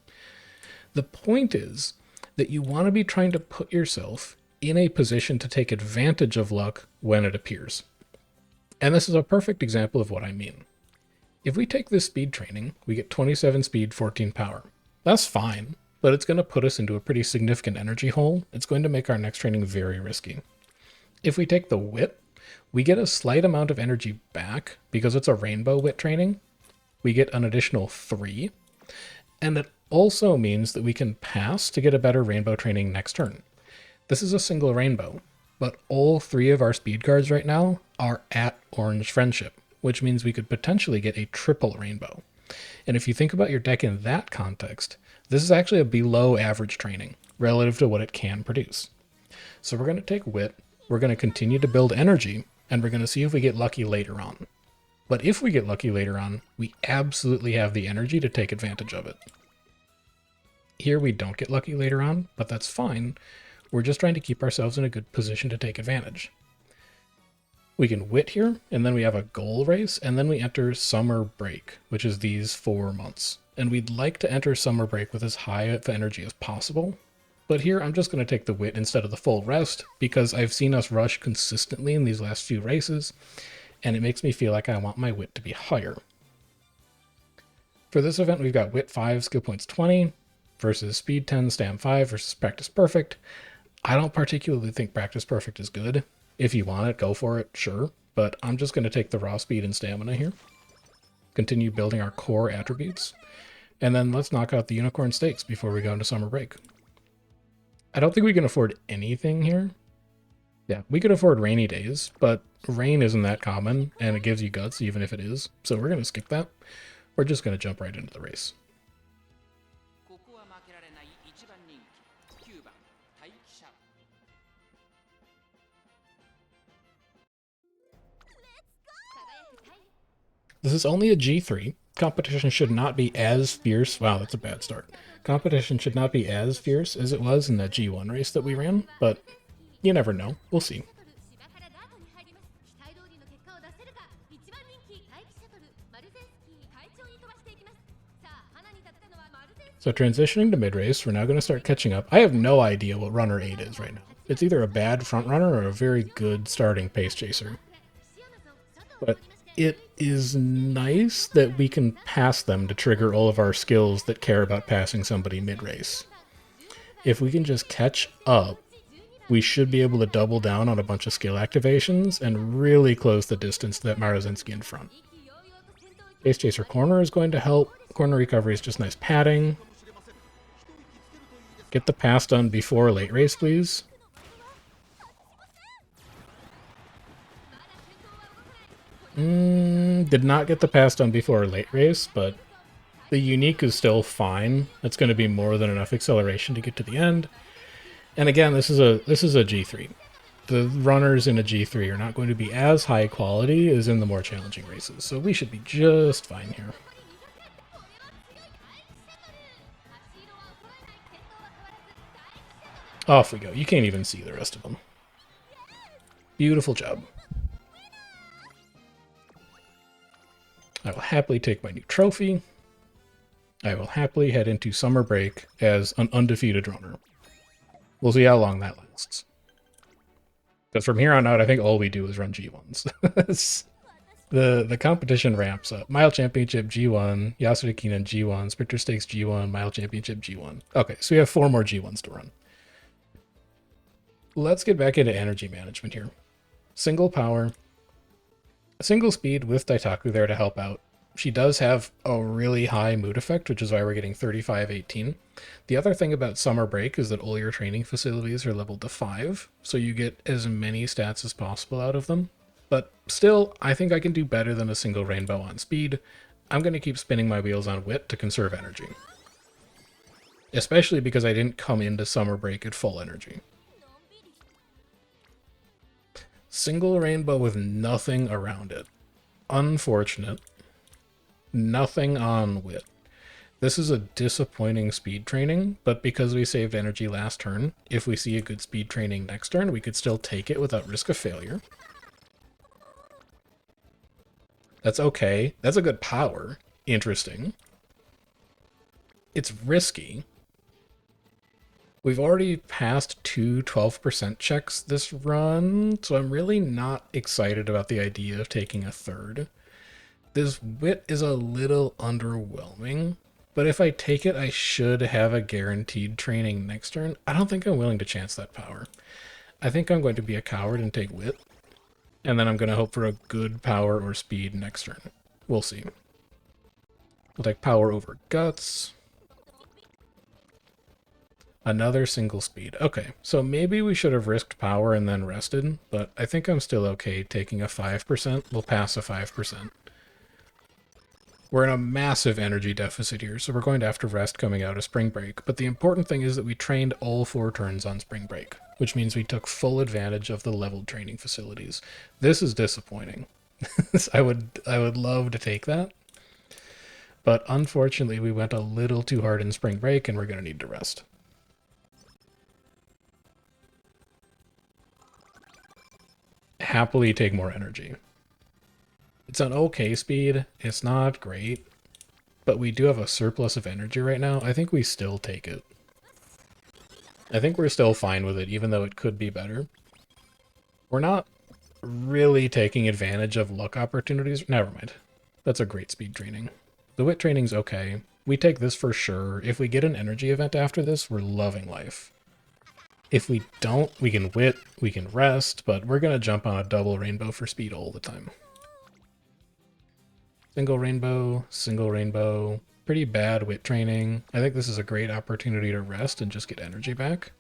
A: The point is that you want to be trying to put yourself in a position to take advantage of luck when it appears. And this is a perfect example of what I mean. If we take this speed training, we get 27 speed, 14 power. That's fine, but it's going to put us into a pretty significant energy hole. It's going to make our next training very risky. If we take the wit, we get a slight amount of energy back because it's a rainbow wit training. We get an additional 3. And it also means that we can pass to get a better rainbow training next turn. This is a single rainbow, but all 3 of our speed cards right now are at orange friendship, which means we could potentially get a triple rainbow. And if you think about your deck in that context, this is actually a below average training relative to what it can produce. So we're going to take wit, we're going to continue to build energy, and we're going to see if we get lucky later on. But if we get lucky later on, we absolutely have the energy to take advantage of it. Here we don't get lucky later on, but that's fine. We're just trying to keep ourselves in a good position to take advantage. We can wit here, and then we have a goal race, and then we enter summer break, which is these 4 months. And we'd like to enter summer break with as high of energy as possible. But here I'm just going to take the wit instead of the full rest, because I've seen us rush consistently in these last few races, and it makes me feel like I want my wit to be higher. For this event, we've got wit 5, skill points 20, versus speed 10, stam 5, versus practice perfect. I don't particularly think practice perfect is good. If you want it, go for it, sure. But I'm just going to take the raw speed and stamina here. Continue building our core attributes. And then let's knock out the unicorn stakes before we go into summer break. I don't think we can afford anything here. Yeah, we could afford rainy days, but rain isn't that common, and it gives you guts even if it is. So we're going to skip that. We're just going to jump right into the race. This is only a G3. Competition should not be as fierce. Wow, that's a bad start. Competition should not be as fierce as it was in that G1 race that we ran, but you never know. We'll see. So transitioning to mid-race, we're now going to start catching up. I have no idea what runner 8 is right now. It's either a bad front runner or a very good starting pace chaser. But it is nice that we can pass them to trigger all of our skills that care about passing somebody mid-race. If we can just catch up, we should be able to double down on a bunch of skill activations and really close the distance to that Maruzinski in front. Pace Chaser Corner is going to help. Corner recovery is just nice padding. Get the pass done before late race, please. Did not get the pass done before late race, but the unique is still fine. That's going to be more than enough acceleration to get to the end. And again, this is a G3. The runners in a G3 are not going to be as high quality as in the more challenging races, so we should be just fine here. Off we go. You can't even see the rest of them. Beautiful job. I will happily take my new trophy. I will happily head into summer break as an undefeated runner. We'll see how long that lasts. Because from here on out, I think all we do is run G1s. The competition ramps up. Mile Championship G1, Yasuda Kinen G1, Sprinter Stakes G1, Mile Championship G1. Okay, so we have 4 more G1s to run. Let's get back into energy management here. Single power, single speed with Daitaku there to help out. She does have a really high mood effect, which is why we're getting 35-18. The other thing about summer break is that all your training facilities are leveled to 5, so you get as many stats as possible out of them. But still, I think I can do better than a single rainbow on speed. I'm going to keep spinning my wheels on wit to conserve energy. Especially because I didn't come into summer break at full energy. Single rainbow with nothing around it. Unfortunate. Nothing on wit. This is a disappointing speed training, but because we saved energy last turn, if we see a good speed training next turn, we could still take it without risk of failure. That's okay. That's a good power. Interesting. It's risky. We've already passed 2 12% checks this run, so I'm really not excited about the idea of taking a third. This wit is a little underwhelming, but if I take it, I should have a guaranteed training next turn. I don't think I'm willing to chance that power. I think I'm going to be a coward and take wit, and then I'm going to hope for a good power or speed next turn. We'll see. We'll take power over guts. Another single speed. Okay, so maybe we should have risked power and then rested, but I think I'm still okay taking a 5%. We'll pass a 5%. We're in a massive energy deficit here, so we're going to have to rest coming out of spring break. But the important thing is that we trained all 4 turns on spring break, which means we took full advantage of the leveled training facilities. This is disappointing. I would love to take that. But unfortunately, we went a little too hard in spring break, and we're going to need to rest. Happily take more energy. It's an okay speed. It's not great, but we do have a surplus of energy right now. I think we still take it. I think we're still fine with it, even though it could be better. We're not really taking advantage of luck opportunities. Never mind. That's a great speed training. The wit training's okay. We take this for sure. If we get an energy event after this, we're loving life. If we don't, we can wit, we can rest, but we're going to jump on a double rainbow for speed all the time. Single rainbow, pretty bad wit training. I think this is a great opportunity to rest and just get energy back.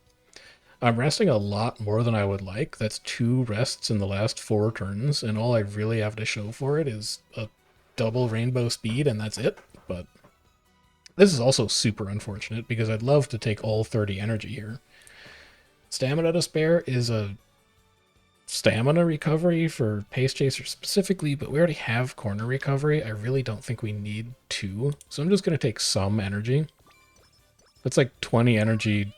A: I'm resting a lot more than I would like. That's 2 rests in the last 4 turns, and all I really have to show for it is a double rainbow speed, and that's it. But this is also super unfortunate, because I'd love to take all 30 energy here. Stamina to spare is a stamina recovery for Pace Chaser specifically, but we already have corner recovery. I really don't think we need 2, so I'm just going to take some energy. That's like 20 energy,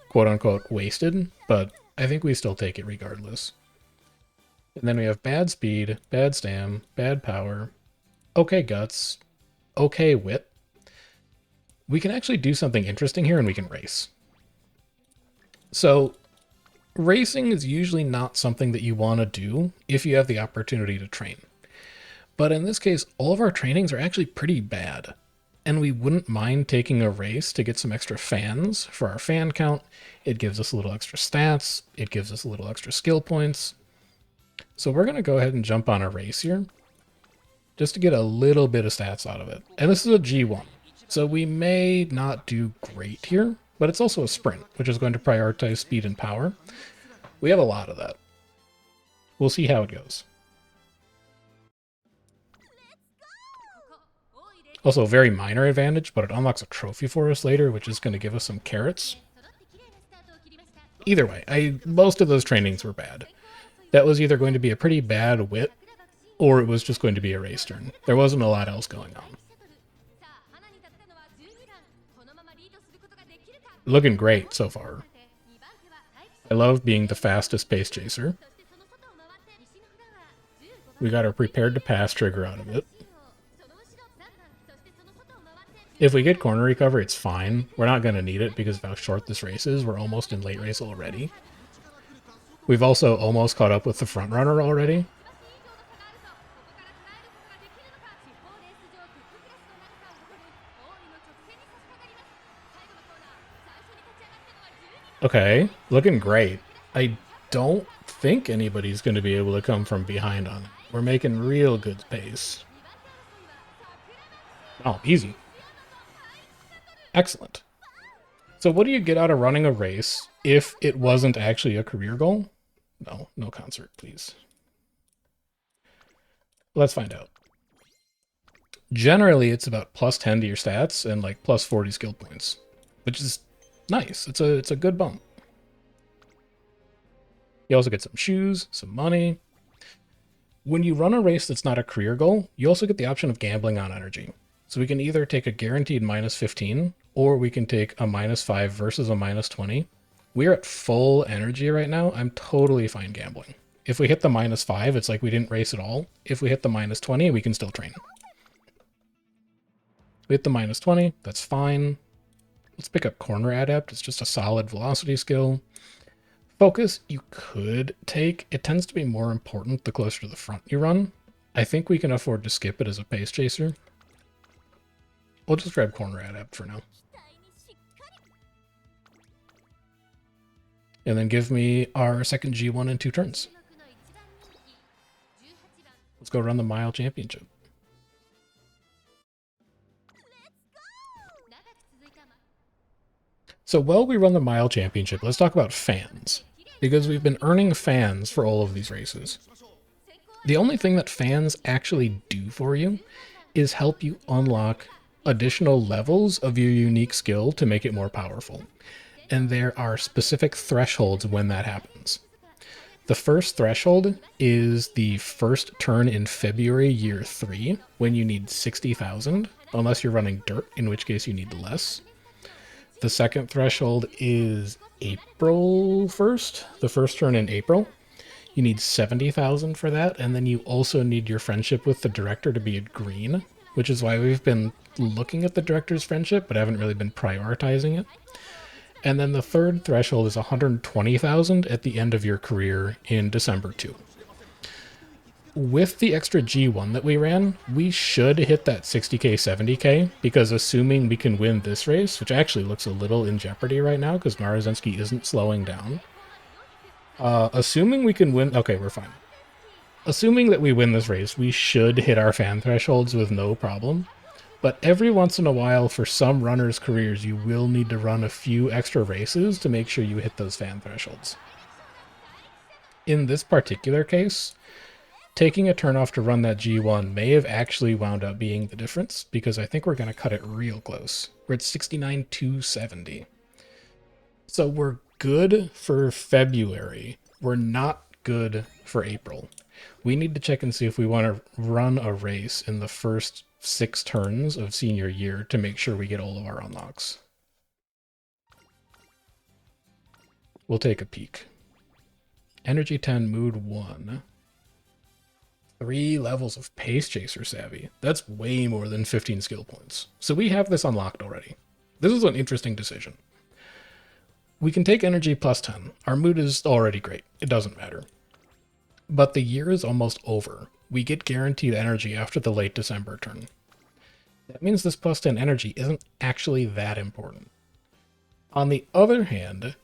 A: quote-unquote, wasted, but I think we still take it regardless. And then we have bad speed, bad stam, bad power, okay guts, okay wit. We can actually do something interesting here, and we can race. So racing is usually not something that you want to do if you have the opportunity to train. But in this case, all of our trainings are actually pretty bad, and we wouldn't mind taking a race to get some extra fans for our fan count. It gives us a little extra stats. It gives us a little extra skill points. So we're going to go ahead and jump on a race here just to get a little bit of stats out of it. And this is a G1, so we may not do great here, but it's also a sprint, which is going to prioritize speed and power. We have a lot of that. We'll see how it goes. Also, a very minor advantage, but it unlocks a trophy for us later, which is going to give us some carrots. Either way, most of those trainings were bad. That was either going to be a pretty bad wit, or it was just going to be a race turn. There wasn't a lot else going on. Looking great so far. I love being the fastest pace chaser. We got our prepared to pass trigger out of it. If we get corner recovery, it's fine. We're not going to need it because of how short this race is. We're almost in late race already. We've also almost caught up with the front runner already. Okay, looking great. I don't think anybody's going to be able to come from behind on it. We're making real good pace. Oh, easy. Excellent. So what do you get out of running a race if it wasn't actually a career goal? No, no concert, please. Let's find out. Generally, it's about plus 10 to your stats and like plus 40 skill points, which is nice. It's a good bump. You also get some shoes, some money. When you run a race that's not a career goal, you also get the option of gambling on energy. So we can either take a guaranteed minus 15, or we can take a minus 5 versus a minus 20. We're at full energy right now. I'm totally fine gambling. If we hit the minus 5, it's like we didn't race at all. If we hit the minus 20, we can still train. We hit the minus 20, that's fine. Let's pick up Corner Adept. It's just a solid velocity skill. Focus, you could take. It tends to be more important the closer to the front you run. I think we can afford to skip it as a pace chaser. We'll just grab Corner Adept for now. And then give me our second G1 in 2 turns. Let's go run the Mile Championship. So while we run the Mile Championship, let's talk about fans, because we've been earning fans for all of these races. The only thing that fans actually do for you is help you unlock additional levels of your unique skill to make it more powerful. And there are specific thresholds when that happens. The first threshold is the first turn in February year 3, when you need 60,000, unless you're running dirt, in which case you need less. The second threshold is April 1st, the first turn in April. You need 70,000 for that, and then you also need your friendship with the director to be at green, which is why we've been looking at the director's friendship, but haven't really been prioritizing it. And then the third threshold is 120,000 at the end of your career in December 2. With the extra G1 that we ran, we should hit that 60k, 70k, because assuming we can win this race, which actually looks a little in jeopardy right now because Marazensky isn't slowing down. Assuming we can win... Okay, we're fine. Assuming that we win this race, we should hit our fan thresholds with no problem. But every once in a while, for some runners' careers, you will need to run a few extra races to make sure you hit those fan thresholds. In this particular case, taking a turn off to run that G1 may have actually wound up being the difference, because I think we're going to cut it real close. We're at 69,270. So we're good for February. We're not good for April. We need to check and see if we want to run a race in the first 6 turns of senior year to make sure we get all of our unlocks. We'll take a peek. Energy 10, Mood 1. 3 levels of Pace Chaser Savvy. That's way more than 15 skill points. So we have this unlocked already. This is an interesting decision. We can take energy plus 10. Our mood is already great. It doesn't matter. But the year is almost over. We get guaranteed energy after the late December turn. That means this plus 10 energy isn't actually that important. On the other hand,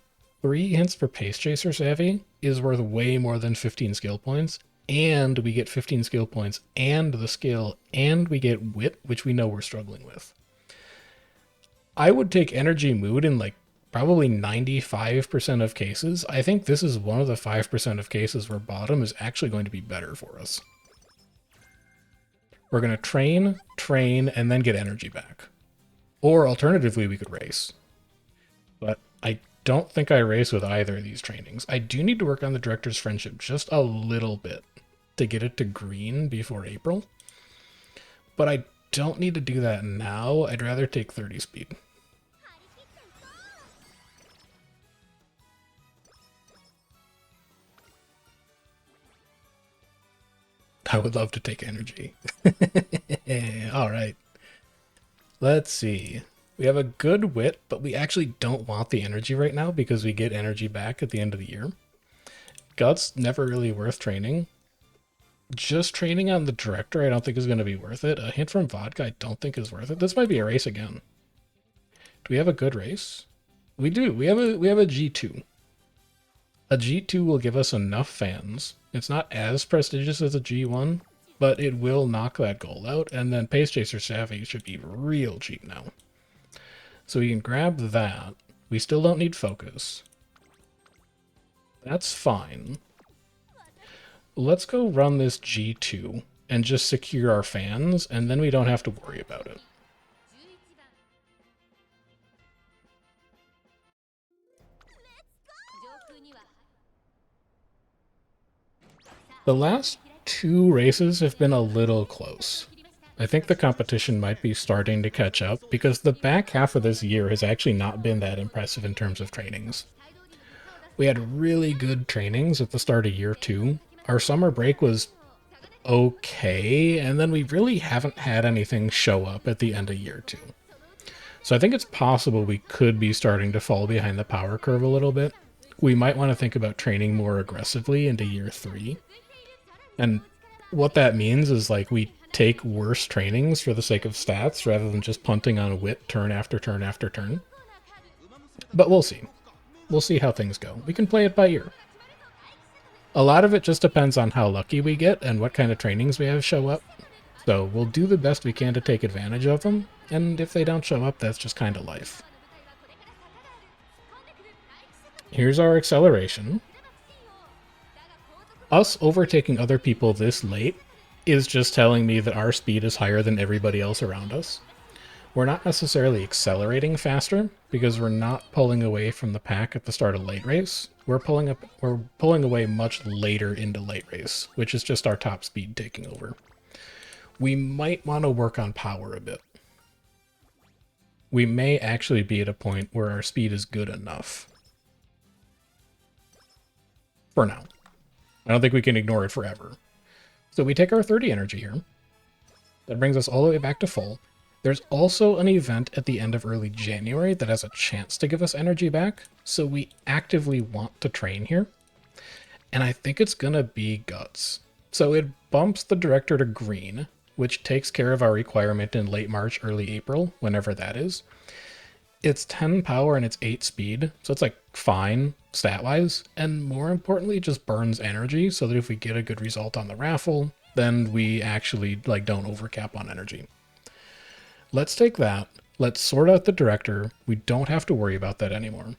A: 3 hints for Pace Chaser Savvy is worth way more than 15 skill points, and we get 15 skill points and the skill, and we get wit, which we know we're struggling with. I would take energy mood in like probably 95% of cases. I think this is one of the 5% of cases where bottom is actually going to be better for us. We're going to train, and then get energy back. Or alternatively, we could race. But I don't think I race with either of these trainings. I do need to work on the director's friendship just a little bit to get it to green before April. But I don't need to do that now. I'd rather take 30 speed. I would love to take energy. All right. Let's see. We have a good wit, but we actually don't want the energy right now because we get energy back at the end of the year. Guts, never really worth training. Just training on the director I don't think is going to be worth it. A hint from vodka I don't think is worth it. This might be a race again. Do we have a good race? We do. We have a G2. A G2 will give us enough fans. It's not as prestigious as a G1, but it will knock that goal out, and then Pace Chaser Savvy should be real cheap now. So we can grab that. We still don't need focus. That's fine. Let's go run this G2 and just secure our fans, and then we don't have to worry about it. The last two races have been a little close. I think the competition might be starting to catch up because the back half of this year has actually not been that impressive in terms of trainings. We had really good trainings at the start of year 2. Our summer break was okay, and then we really haven't had anything show up at the end of year 2. So I think it's possible we could be starting to fall behind the power curve a little bit. We might want to think about training more aggressively into year 3. And what that means is like we take worse trainings for the sake of stats rather than just punting on wit turn after turn after turn. But we'll see. We'll see how things go. We can play it by ear. A lot of it just depends on how lucky we get and what kind of trainings we have show up. So we'll do the best we can to take advantage of them, and if they don't show up, that's just kind of life. Here's our acceleration. Us overtaking other people this late is just telling me that our speed is higher than everybody else around us. We're not necessarily accelerating faster because we're not pulling away from the pack at the start of late race. We're pulling away much later into late race, which is just our top speed taking over. We might want to work on power a bit. We may actually be at a point where our speed is good enough. For now. I don't think we can ignore it forever. So we take our 30 energy here. That brings us all the way back to full. There's also an event at the end of early January that has a chance to give us energy back, so we actively want to train here. And I think it's gonna be Guts. So it bumps the director to green, which takes care of our requirement in late March, early April, whenever that is. It's 10 power and it's 8 speed, so it's like fine stat-wise, and more importantly, it just burns energy so that if we get a good result on the raffle, then we actually like don't overcap on energy. Let's take that. Let's sort out the director. We don't have to worry about that anymore.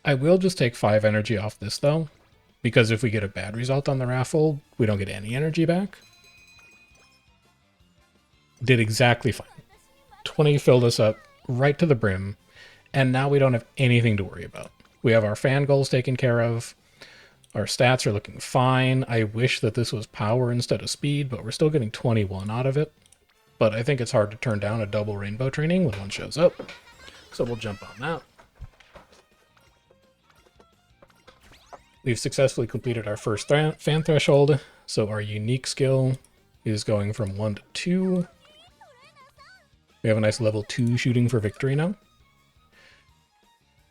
A: I will just take 5 energy off this though, because if we get a bad result on the raffle, we don't get any energy back. Did exactly fine. 20 filled us up right to the brim, and now we don't have anything to worry about. We have our fan goals taken care of. Our stats are looking fine. I wish that this was power instead of speed, but we're still getting 21 out of it. But I think it's hard to turn down a double rainbow training when one shows up. So we'll jump on that. We've successfully completed our first fan threshold, so our unique skill is going from 1 to 2. We have a nice level 2 shooting for victory now.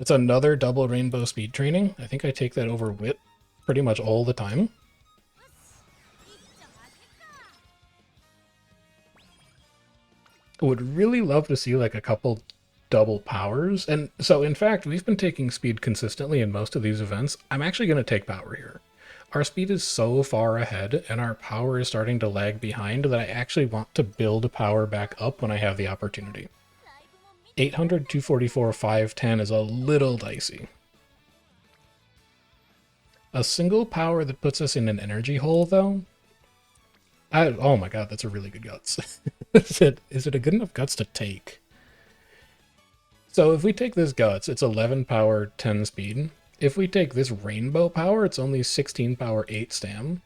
A: It's another double rainbow speed training. I think I take that over wit pretty much all the time. I would really love to see like a couple double powers. And so in fact, we've been taking speed consistently in most of these events. I'm actually going to take power here. Our speed is so far ahead and our power is starting to lag behind that I actually want to build power back up when I have the opportunity. 800, 244, 510 is a little dicey. A single power that puts us in an energy hole though. Oh my god, that's a really good guts. Is it a good enough guts to take? So if we take this guts, it's 11 power, 10 speed. If we take this rainbow power, it's only 16 power, 8 stam.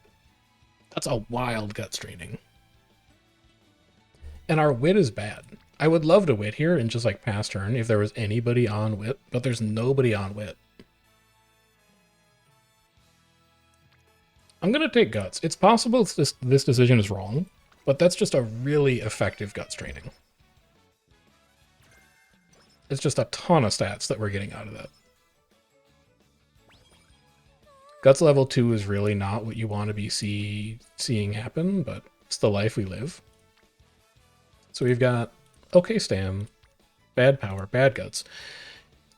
A: That's a wild guts training. And our wit is bad. I would love to wit here and just like pass turn if there was anybody on wit, but there's nobody on wit. I'm going to take guts. It's possible this decision is wrong, but that's just a really effective guts training. It's just a ton of stats that we're getting out of that. Guts level 2 is really not what you want to be seeing happen, but it's the life we live. So we've got okay stam, bad power, bad guts.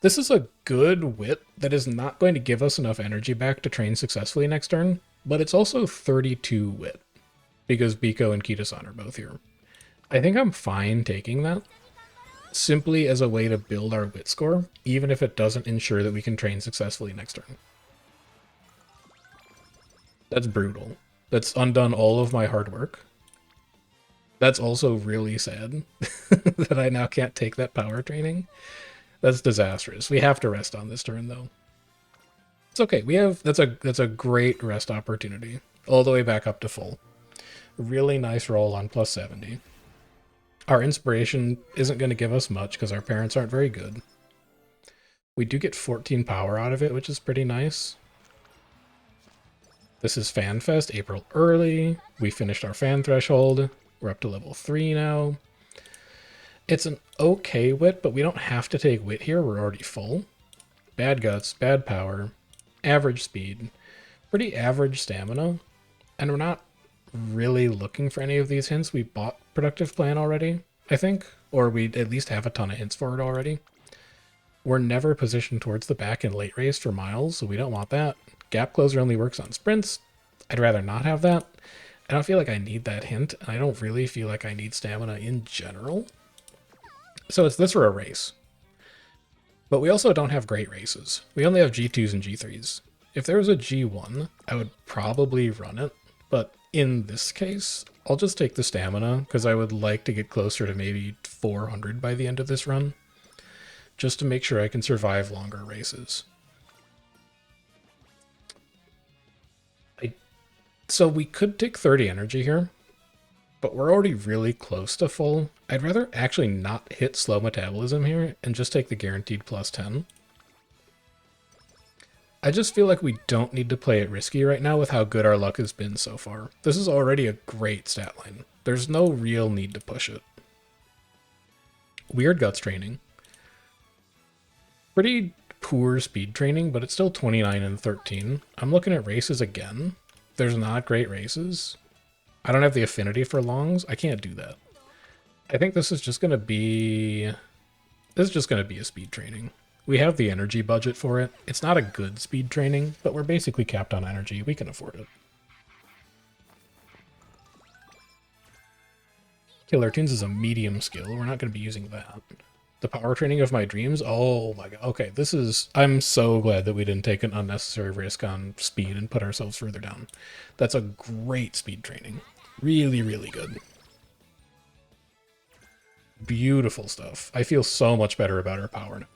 A: This is a good wit that is not going to give us enough energy back to train successfully next turn, but it's also 32 wit, because Biko and Kita-san are both here. I think I'm fine taking that, simply as a way to build our wit score, even if it doesn't ensure that we can train successfully next turn. That's brutal. That's undone all of my hard work. That's also really sad that I now can't take that power training. That's disastrous. We have to rest on this turn, though. It's okay. We have that's a great rest opportunity. All the way back up to full. Really nice roll on plus 70. Our inspiration isn't going to give us much because our parents aren't very good. We do get 14 power out of it, which is pretty nice. This is FanFest, April early. We finished our fan threshold. We're up to level 3 now. It's an okay wit, but we don't have to take wit here. We're already full. Bad guts, bad power, average speed, pretty average stamina. And we're not really looking for any of these hints. We bought Productive Plan already, I think. Or we at least have a ton of hints for it already. We're never positioned towards the back in late race for miles, so we don't want that. Gap Closer only works on sprints. I'd rather not have that. I don't feel like I need that hint, and I don't really feel like I need stamina in general. So it's this or a race. But we also don't have great races. We only have G2s and G3s. If there was a G1, I would probably run it, but in this case, I'll just take the stamina, because I would like to get closer to maybe 400 by the end of this run, just to make sure I can survive longer races. So we could take 30 energy here, but we're already really close to full. I'd rather actually not hit slow metabolism here and just take the guaranteed plus 10. I just feel like we don't need to play it risky right now with how good our luck has been so far. This is already a great stat line. There's no real need to push it. Weird guts training. Pretty poor speed training, but it's still 29 and 13. I'm looking at races again. There's not great races. I don't have the affinity for longs. I can't do that. I think this is just going to be... This is just going to be a speed training. We have the energy budget for it. It's not a good speed training, but we're basically capped on energy. We can afford it. Killer Tunes is a medium skill. We're not going to be using that. The power training of my dreams? Oh my god. Okay, this is... I'm so glad that we didn't take an unnecessary risk on speed and put ourselves further down. That's a great speed training. Really, really good. Beautiful stuff. I feel so much better about our power now.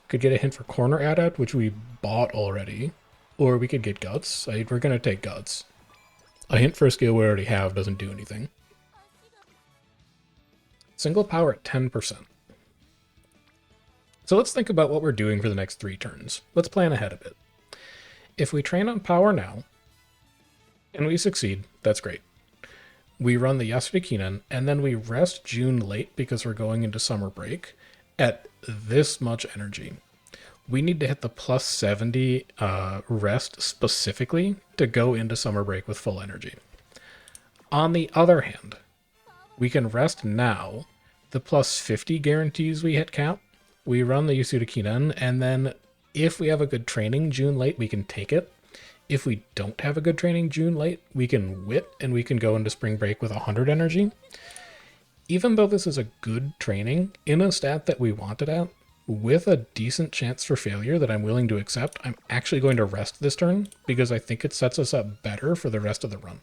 A: Could get a hint for corner add-out, which we bought already. Or we could get guts. We're going to take guts. A hint for a skill we already have doesn't do anything. Single power at 10%. So let's think about what we're doing for the next 3 turns. Let's plan ahead a bit. If we train on power now, and we succeed, that's great. We run the Yasuda Kinan, and then we rest June late because we're going into summer break at this much energy. We need to hit the plus 70 rest specifically to go into summer break with full energy. On the other hand, we can rest now. The plus 50 guarantees we hit cap. We run the Yasuda Kinan, and then if we have a good training June late, we can take it. If we don't have a good training June late, we can wit, and we can go into spring break with 100 energy. Even though this is a good training, in a stat that we want it at, with a decent chance for failure that I'm willing to accept, I'm actually going to rest this turn, because I think it sets us up better for the rest of the run.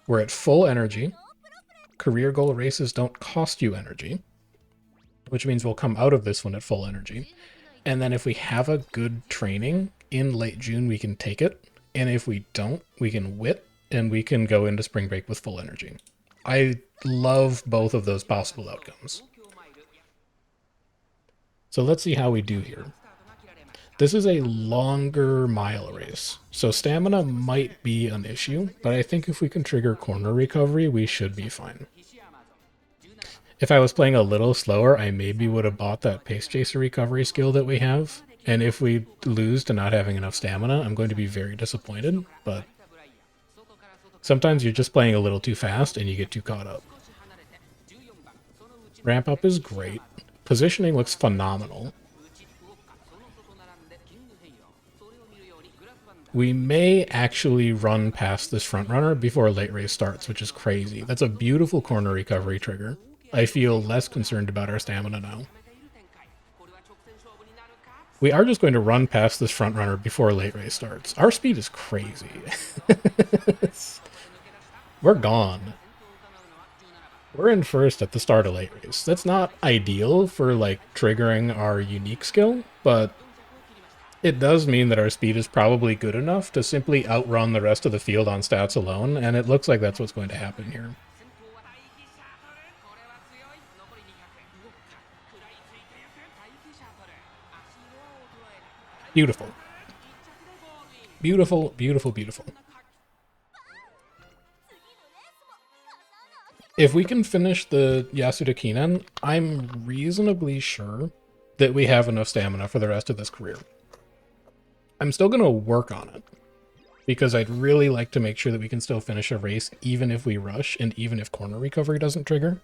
A: We're at full energy. Career goal races don't cost you energy, which means we'll come out of this one at full energy. And then if we have a good training in late June, we can take it. And if we don't, we can wit, and we can go into spring break with full energy. I love both of those possible outcomes. So let's see how we do here. This is a longer mile race, so stamina might be an issue, but I think if we can trigger corner recovery, we should be fine. If I was playing a little slower, I maybe would have bought that Pace Chaser recovery skill that we have, and if we lose to not having enough stamina, I'm going to be very disappointed, but sometimes you're just playing a little too fast and you get too caught up. Ramp up is great. Positioning looks phenomenal. We may actually run past this front runner before late race starts, which is crazy. That's a beautiful corner recovery trigger. I feel less concerned about our stamina now. We are just going to run past this front runner before late race starts. Our speed is crazy. We're gone. We're in first at the start of late race. That's not ideal for, like, triggering our unique skill, but it does mean that our speed is probably good enough to simply outrun the rest of the field on stats alone, and it looks like that's what's going to happen here. Beautiful. Beautiful, beautiful, beautiful. If we can finish the Yasuda Kinen, I'm reasonably sure that we have enough stamina for the rest of this career. I'm still going to work on it, because I'd really like to make sure that we can still finish a race even if we rush and even if corner recovery doesn't trigger.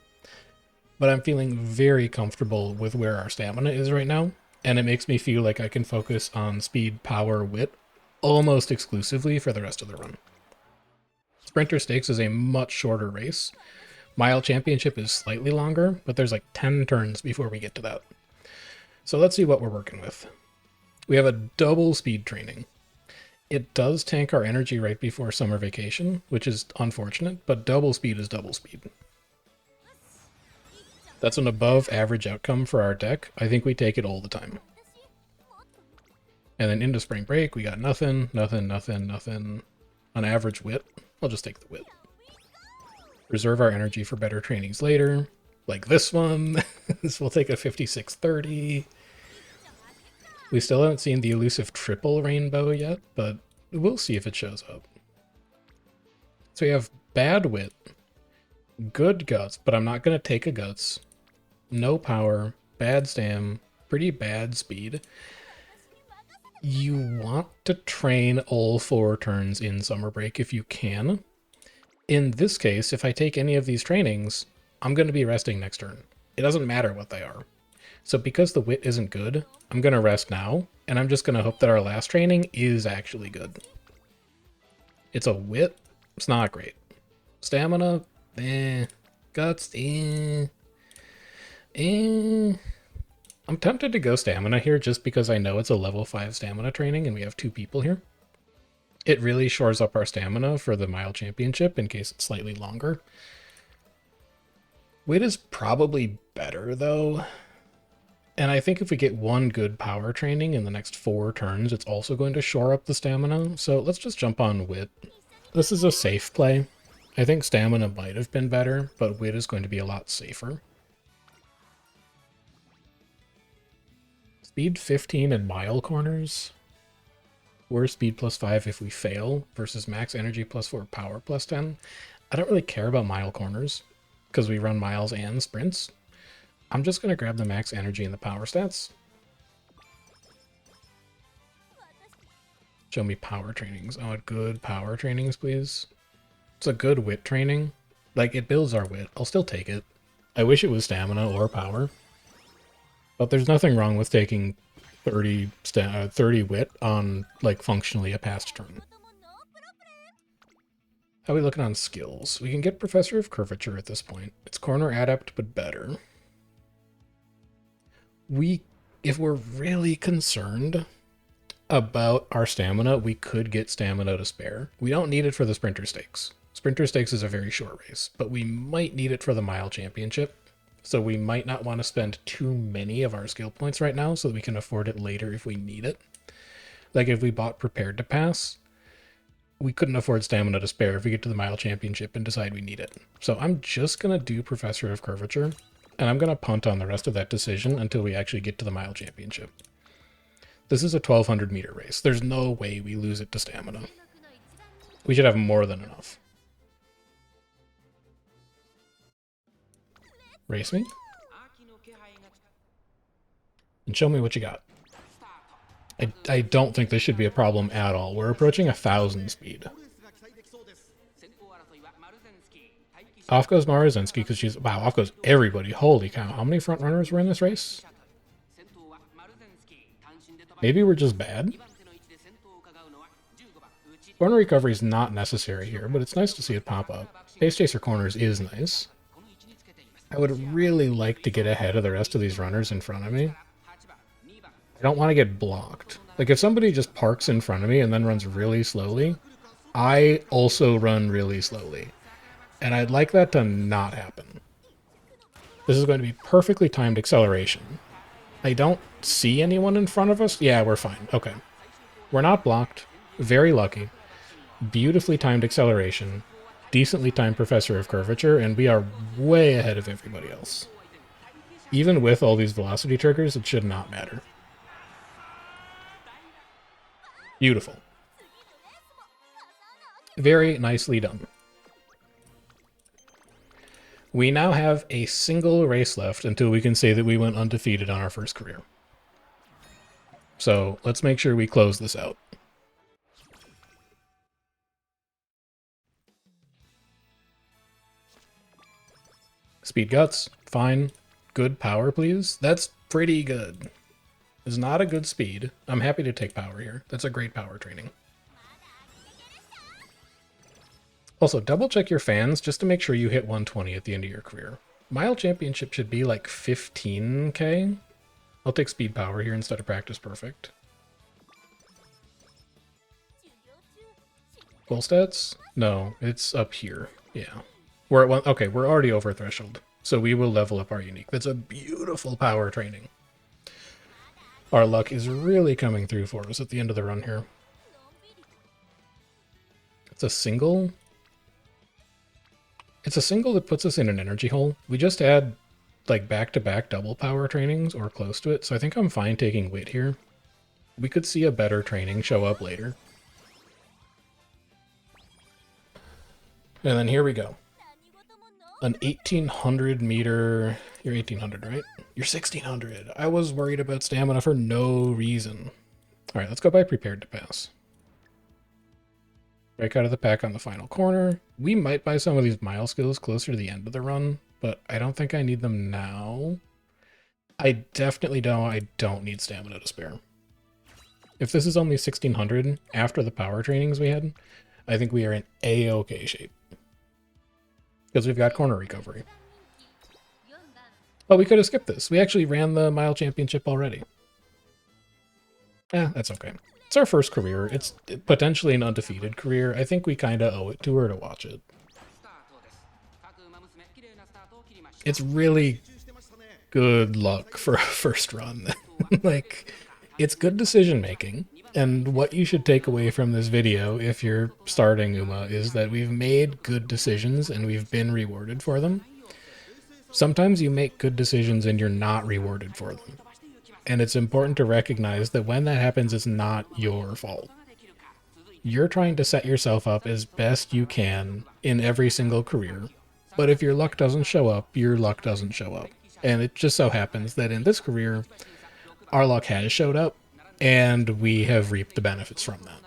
A: But I'm feeling very comfortable with where our stamina is right now, and it makes me feel like I can focus on speed, power, wit almost exclusively for the rest of the run. Sprinter Stakes is a much shorter race. Mile Championship is slightly longer, but there's like 10 turns before we get to that. So let's see what we're working with. We have a double speed training. It does tank our energy right before summer vacation, which is unfortunate, but double speed is double speed. That's an above average outcome for our deck. I think we take it all the time. And then into spring break, we got nothing, nothing, nothing, nothing. On average wit, I'll just take the wit. Reserve our energy for better trainings later, like this one. This will take a 5630. We still haven't seen the elusive triple rainbow yet, but we'll see if it shows up. So we have bad wit, good guts, but I'm not going to take a guts, no power, bad stam, pretty bad speed. You want to train all 4 turns in summer break if you can. In this case, if I take any of these trainings, I'm going to be resting next turn. It doesn't matter what they are. So because the wit isn't good, I'm going to rest now, and I'm just going to hope that our last training is actually good. It's a wit. It's not great. Stamina, eh. Guts, eh. Eh. I'm tempted to go stamina here just because I know it's a level 5 stamina training and we have 2 people here. It really shores up our stamina for the Mile Championship in case it's slightly longer. Wit is probably better though. And I think if we get 1 good power training in the next 4 turns, it's also going to shore up the stamina. So let's just jump on wit. This is a safe play. I think stamina might have been better, but wit is going to be a lot safer. Speed 15 in mile corners. We're speed +5 if we fail, versus max energy +4, power +10. I don't really care about mile corners, because we run miles and sprints. I'm just going to grab the max energy and the power stats. Show me power trainings. I want good power trainings, please. It's a good wit training. Like, it builds our wit. I'll still take it. I wish it was stamina or power. But there's nothing wrong with taking 30 wit on, like, functionally a past turn. How are we looking on skills? We can get Professor of Curvature at this point. It's corner adept, but better. If we're really concerned about our stamina, we could get stamina to spare. We don't need it for the Sprinter Stakes. Sprinter Stakes is a very short race, but we might need it for the Mile Championship. So we might not want to spend too many of our skill points right now so that we can afford it later if we need it. Like if we bought Prepared to Pass, we couldn't afford stamina to spare if we get to the Mile Championship and decide we need it. So I'm just going to do Professor of Curvature, and I'm going to punt on the rest of that decision until we actually get to the Mile Championship. This is a 1200 meter race. There's no way we lose it to stamina. We should have more than enough. Race me. And show me what you got. I don't think this should be a problem at all. We're approaching 1000 speed. Off goes Maruzenski because she's... Wow, off goes everybody. Holy cow. How many front runners were in this race? Maybe we're just bad? Corner recovery is not necessary here, but it's nice to see it pop up. Pace Chaser corners is nice. I would really like to get ahead of the rest of these runners in front of me. I don't want to get blocked. Like, if somebody just parks in front of me and then runs really slowly, I also run really slowly. And I'd like that to not happen. This is going to be perfectly timed acceleration. I don't see anyone in front of us. Yeah, we're fine. Okay. We're not blocked. Very lucky. Beautifully timed acceleration. Decently timed Professor of Curvature, and we are way ahead of everybody else. Even with all these velocity triggers, it should not matter. Beautiful. Very nicely done. We now have a single race left until we can say that we went undefeated on our first career. So let's make sure we close this out. Speed guts, fine. Good power, please. That's pretty good. It's not a good speed. I'm happy to take power here. That's a great power training. Also, double check your fans just to make sure you hit 120 at the end of your career. Mile championship should be like 15k. I'll take speed power here instead of practice perfect. Full stats? No, it's up here. Yeah. We're at one. Okay, we're already over threshold. So we will level up our unique. That's a beautiful power training. Our luck is really coming through for us at the end of the run here. It's a single. It's a single that puts us in an energy hole. We just had like back-to-back double power trainings or close to it, so I think I'm fine taking wit here. We could see a better training show up later. And then here we go. An 1800 meter... You're 1800, right? You're 1600. I was worried about stamina for no reason. Alright, let's go by prepared to pass. Break out of the pack on the final corner. We might buy some of these mile skills closer to the end of the run, but I don't think I need them now. I definitely don't need stamina to spare. If this is only 1600 after the power trainings we had, I think we are in A-OK shape. Because we've got corner recovery. Oh, we could have skipped this. We actually ran the mile championship already. That's okay. It's our first career. It's potentially an undefeated career. I think we kind of owe it to her to watch it. It's really good luck for a first run. Like, it's good decision making. And what you should take away from this video, if you're starting Uma, is that we've made good decisions and we've been rewarded for them. Sometimes you make good decisions and you're not rewarded for them. And it's important to recognize that when that happens, it's not your fault. You're trying to set yourself up as best you can in every single career. But if your luck doesn't show up, your luck doesn't show up. And it just so happens that in this career, our luck has showed up, and we have reaped the benefits from that.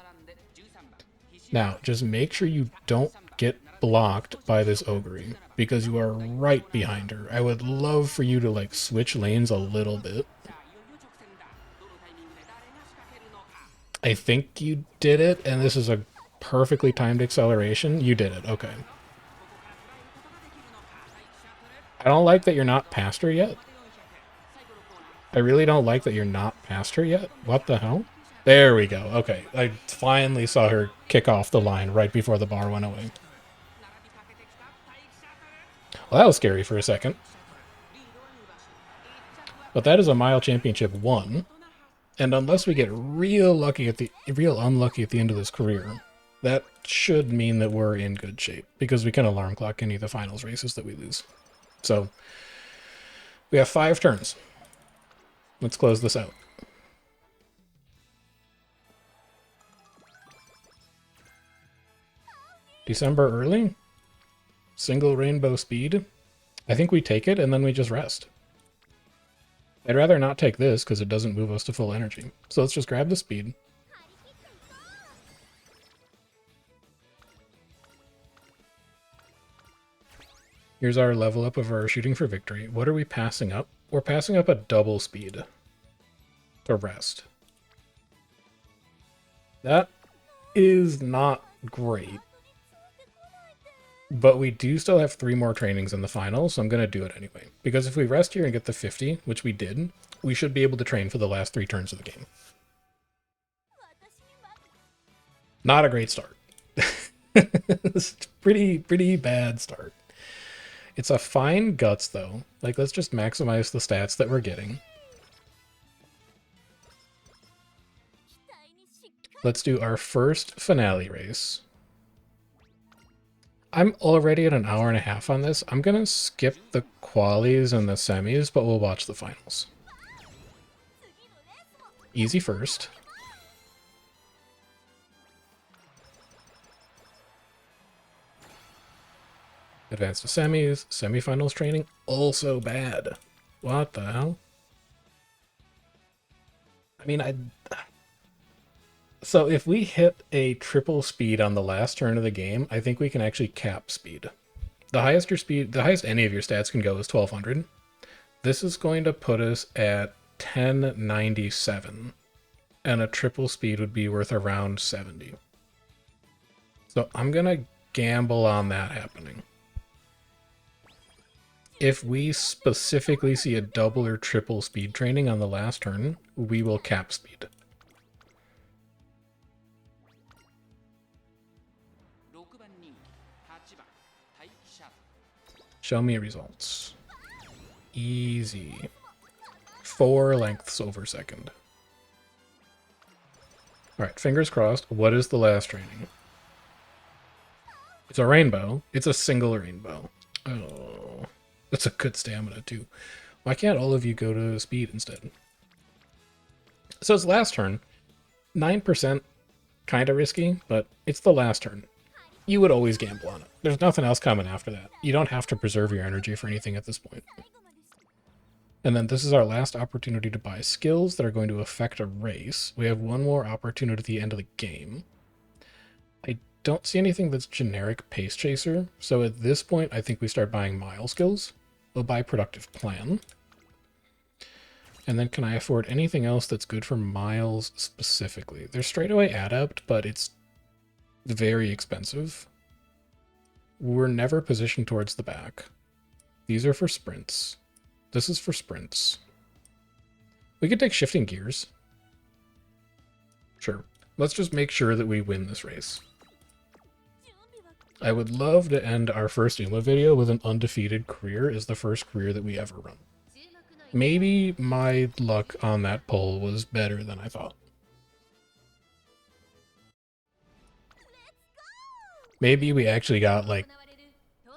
A: Now, just make sure you don't get blocked by this Ogre, because you are right behind her. I would love for you to, like, switch lanes a little bit. I think you did it, and this is a perfectly timed acceleration. You did it, okay. I don't like that you're not past her yet. I really don't like that you're not past her yet. What the hell? There we go. Okay, I finally saw her kick off the line right before the bar went away. Well, that was scary for a second. But that is a mile championship 1. And unless we get real unlucky at the end of this career, that should mean that we're in good shape, because we can alarm clock any of the finals races that we lose. So we have 5 turns. Let's close this out. December early? Single rainbow speed? I think we take it and then we just rest. I'd rather not take this because it doesn't move us to full energy. So let's just grab the speed. Here's our level up of our shooting for victory. What are we passing up? We're passing up a double speed to rest. That is not great. But we do still have 3 more trainings in the final, so I'm going to do it anyway. Because if we rest here and get the 50, which we did, we should be able to train for the last 3 turns of the game. Not a great start. It's pretty bad start. It's a fine guts, though. Like, let's just maximize the stats that we're getting. Let's do our first finale race. I'm already at an hour and a half on this. I'm going to skip the qualies and the semis, but we'll watch the finals. Easy first. Advanced to semis. Semifinals training, also bad. What the hell? I mean, So if we hit a triple speed on the last turn of the game, I think we can actually cap speed. The highest any of your stats can go is 1200. This is going to put us at 1097, and a triple speed would be worth around 70. So I'm gonna gamble on that happening. If we specifically see a double or triple speed training on the last turn, we will cap speed. Show me results. Easy. 4 lengths over second. Alright, fingers crossed. What is the last training? It's a rainbow. It's a single rainbow. Oh, that's a good stamina too. Why can't all of you go to speed instead? So it's last turn. 9%, kind of risky, but it's the last turn. You would always gamble on it. There's nothing else coming after that. You don't have to preserve your energy for anything at this point. And then this is our last opportunity to buy skills that are going to affect a race. We have 1 more opportunity at the end of the game. I don't see anything that's generic pace chaser, so at this point I think we start buying mile skills. We'll buy productive plan. And then can I afford anything else that's good for miles specifically? There's straightaway adept, but it's very expensive. We're never positioned towards the back. These are for sprints. This is for sprints. We could take shifting gears. Sure. Let's just make sure that we win this race. I would love to end our first Uma video with an undefeated career as the first career that we ever run. Maybe my luck on that poll was better than I thought. Maybe we actually got, like,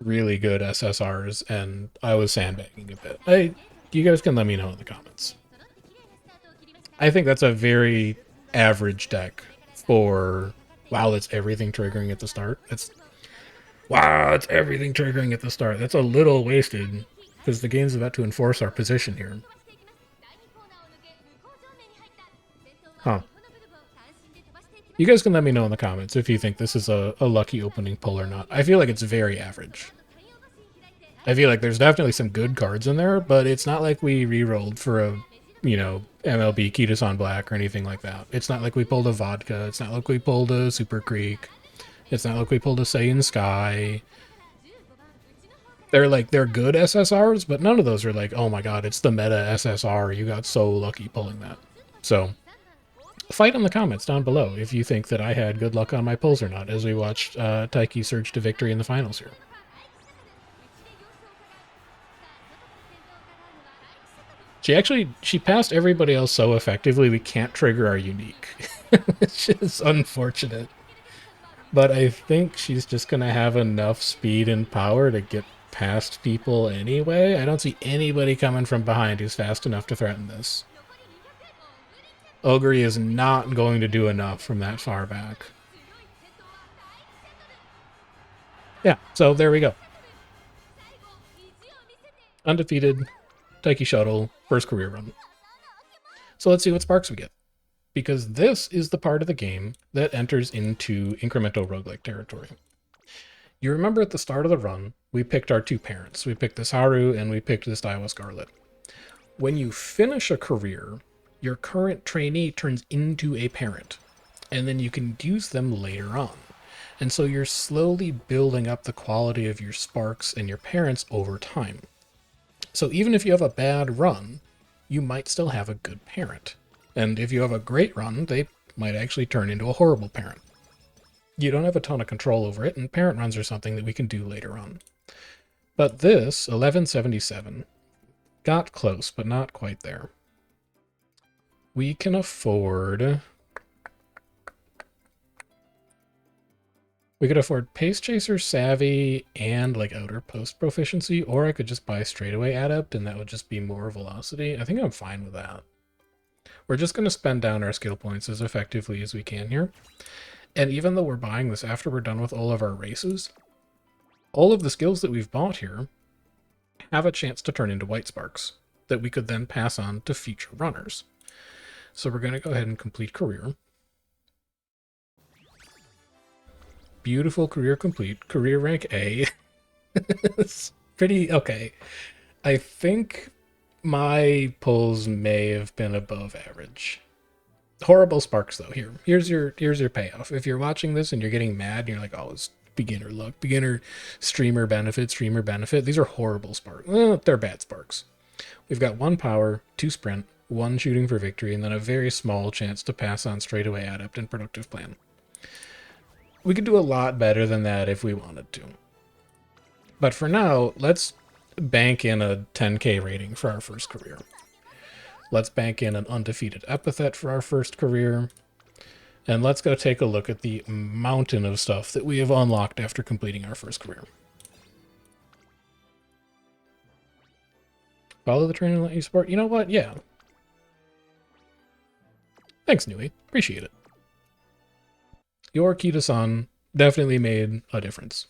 A: really good SSRs, and I was sandbagging a bit. You guys can let me know in the comments. I think that's a very average deck for... Wow, that's everything triggering at the start. Wow, it's everything triggering at the start. That's a little wasted, because the game's about to enforce our position here. Huh. You guys can let me know in the comments if you think this is a lucky opening pull or not. I feel like it's very average. I feel like there's definitely some good cards in there, but it's not like we re-rolled for a, MLB Kitasan Black or anything like that. It's not like we pulled a Vodka. It's not like we pulled a Super Creek. It's not like we pulled a Saiyan Sky. They're good SSRs, but none of those are like, oh my god, it's the meta SSR. You got so lucky pulling that. So... fight in the comments down below if you think that I had good luck on my pulls or not as we watched Taiki surge to victory in the finals here. She passed everybody else so effectively we can't trigger our unique, which is unfortunate. But I think she's just going to have enough speed and power to get past people anyway. I don't see anybody coming from behind who's fast enough to threaten this. Ogre is not going to do enough from that far back. Yeah, so there we go. Undefeated, Taiki Shuttle, first career run. So let's see what sparks we get. Because this is the part of the game that enters into incremental roguelike territory. You remember at the start of the run, we picked our two parents. We picked this Haru and we picked this Daiwa Scarlet. When you finish a career, your current trainee turns into a parent, and then you can use them later on. And so you're slowly building up the quality of your sparks and your parents over time. So even if you have a bad run, you might still have a good parent. And if you have a great run, they might actually turn into a horrible parent. You don't have a ton of control over it, and parent runs are something that we can do later on. But this, 1177, got close, but not quite there. We can afford... We could afford Pace Chaser, Savvy, and like Outer Post Proficiency, or I could just buy Straightaway Adept, and that would just be more velocity. I think I'm fine with that. We're just going to spend down our skill points as effectively as we can here. And even though we're buying this after we're done with all of our races, all of the skills that we've bought here have a chance to turn into white sparks that we could then pass on to future runners. So we're going to go ahead and complete career. Beautiful career complete. Career rank A. It's pretty okay. I think my pulls may have been above average. Horrible sparks though. Here's your payoff. If you're watching this and you're getting mad and you're like, oh, it's beginner luck, beginner streamer benefit. These are horrible sparks. They're bad sparks. We've got 1 power, 2 sprint, 1 shooting for victory, and then a very small chance to pass on straightaway adept and productive plan. We could do a lot better than that if we wanted to. But for now, let's bank in a 10k rating for our first career. Let's bank in an undefeated epithet for our first career. And let's go take a look at the mountain of stuff that we have unlocked after completing our first career. Follow the train and let you support. You know what? Yeah. Thanks, Nui. Appreciate it. Your Kita-san definitely made a difference.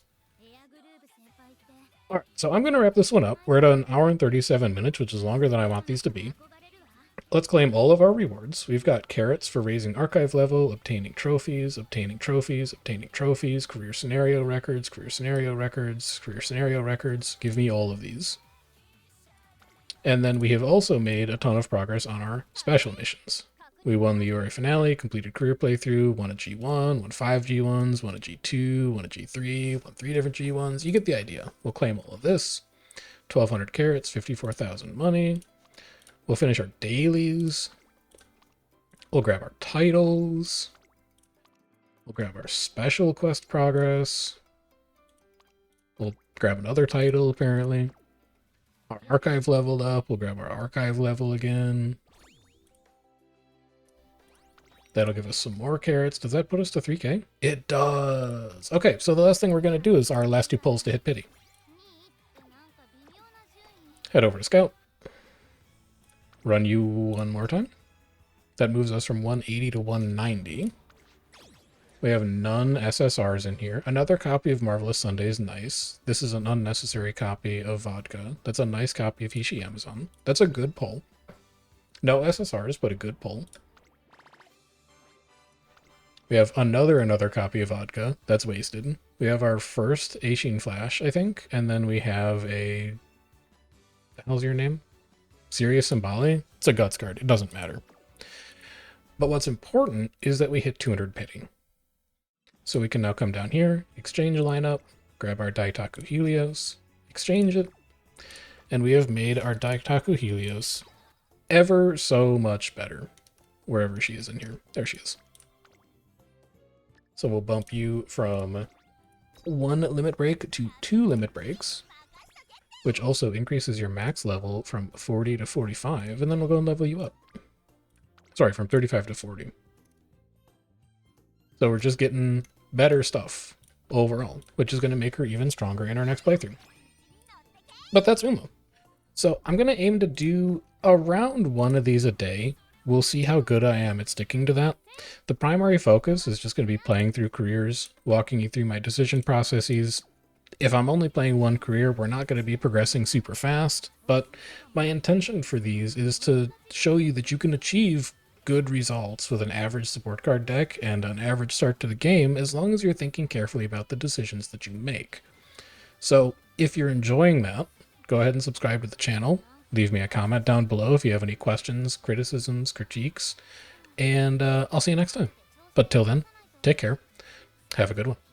A: Alright, so I'm going to wrap this one up. We're at an hour and 37 minutes, which is longer than I want these to be. Let's claim all of our rewards. We've got carrots for raising archive level, obtaining trophies, career scenario records, career scenario records. Give me all of these. And then we have also made a ton of progress on our special missions. We won the URA Finale, completed career playthrough, won a G1, won 5 G1s, won a G2, won a G3, won 3 different G1s. You get the idea. We'll claim all of this. 1,200 carrots, 54,000 money. We'll finish our dailies. We'll grab our titles. We'll grab our special quest progress. We'll grab another title, apparently. Our archive leveled up. We'll grab our archive level again. That'll give us some more carrots. Does that put us to 3k? It does. Okay, so the last thing we're going to do is our last 2 pulls to hit pity. Head over to Scout. Run you one more time. That moves us from 180 to 190. We have none SSRs in here. Another copy of Marvelous Sunday is nice. This is an unnecessary copy of Vodka. That's a nice copy of Hishi Amazon. That's a good pull. No SSRs, but a good pull. We have another copy of Vodka. That's wasted. We have our first Aishin Flash, I think. And then we have a... What the hell's your name? Sirius Symboli? It's a Guts card. It doesn't matter. But what's important is that we hit 200 pity. So we can now come down here, exchange lineup, grab our Daitaku Helios, exchange it, and we have made our Daitaku Helios ever so much better. Wherever she is in here. There she is. So we'll bump you from 1 limit break to 2 limit breaks, which also increases your max level from 40 to 45, and then we'll go and level you up. Sorry, from 35 to 40. So we're just getting better stuff overall, which is going to make her even stronger in our next playthrough. But that's Uma. So I'm going to aim to do around 1 of these a day. We'll see how good I am at sticking to that. The primary focus is just going to be playing through careers, walking you through my decision processes. If I'm only playing 1 career, we're not going to be progressing super fast, but my intention for these is to show you that you can achieve good results with an average support card deck and an average start to the game, as long as you're thinking carefully about the decisions that you make. So if you're enjoying that, go ahead and subscribe to the channel. Leave me a comment down below if you have any questions, criticisms, critiques, and I'll see you next time. But till then, take care. Have a good one.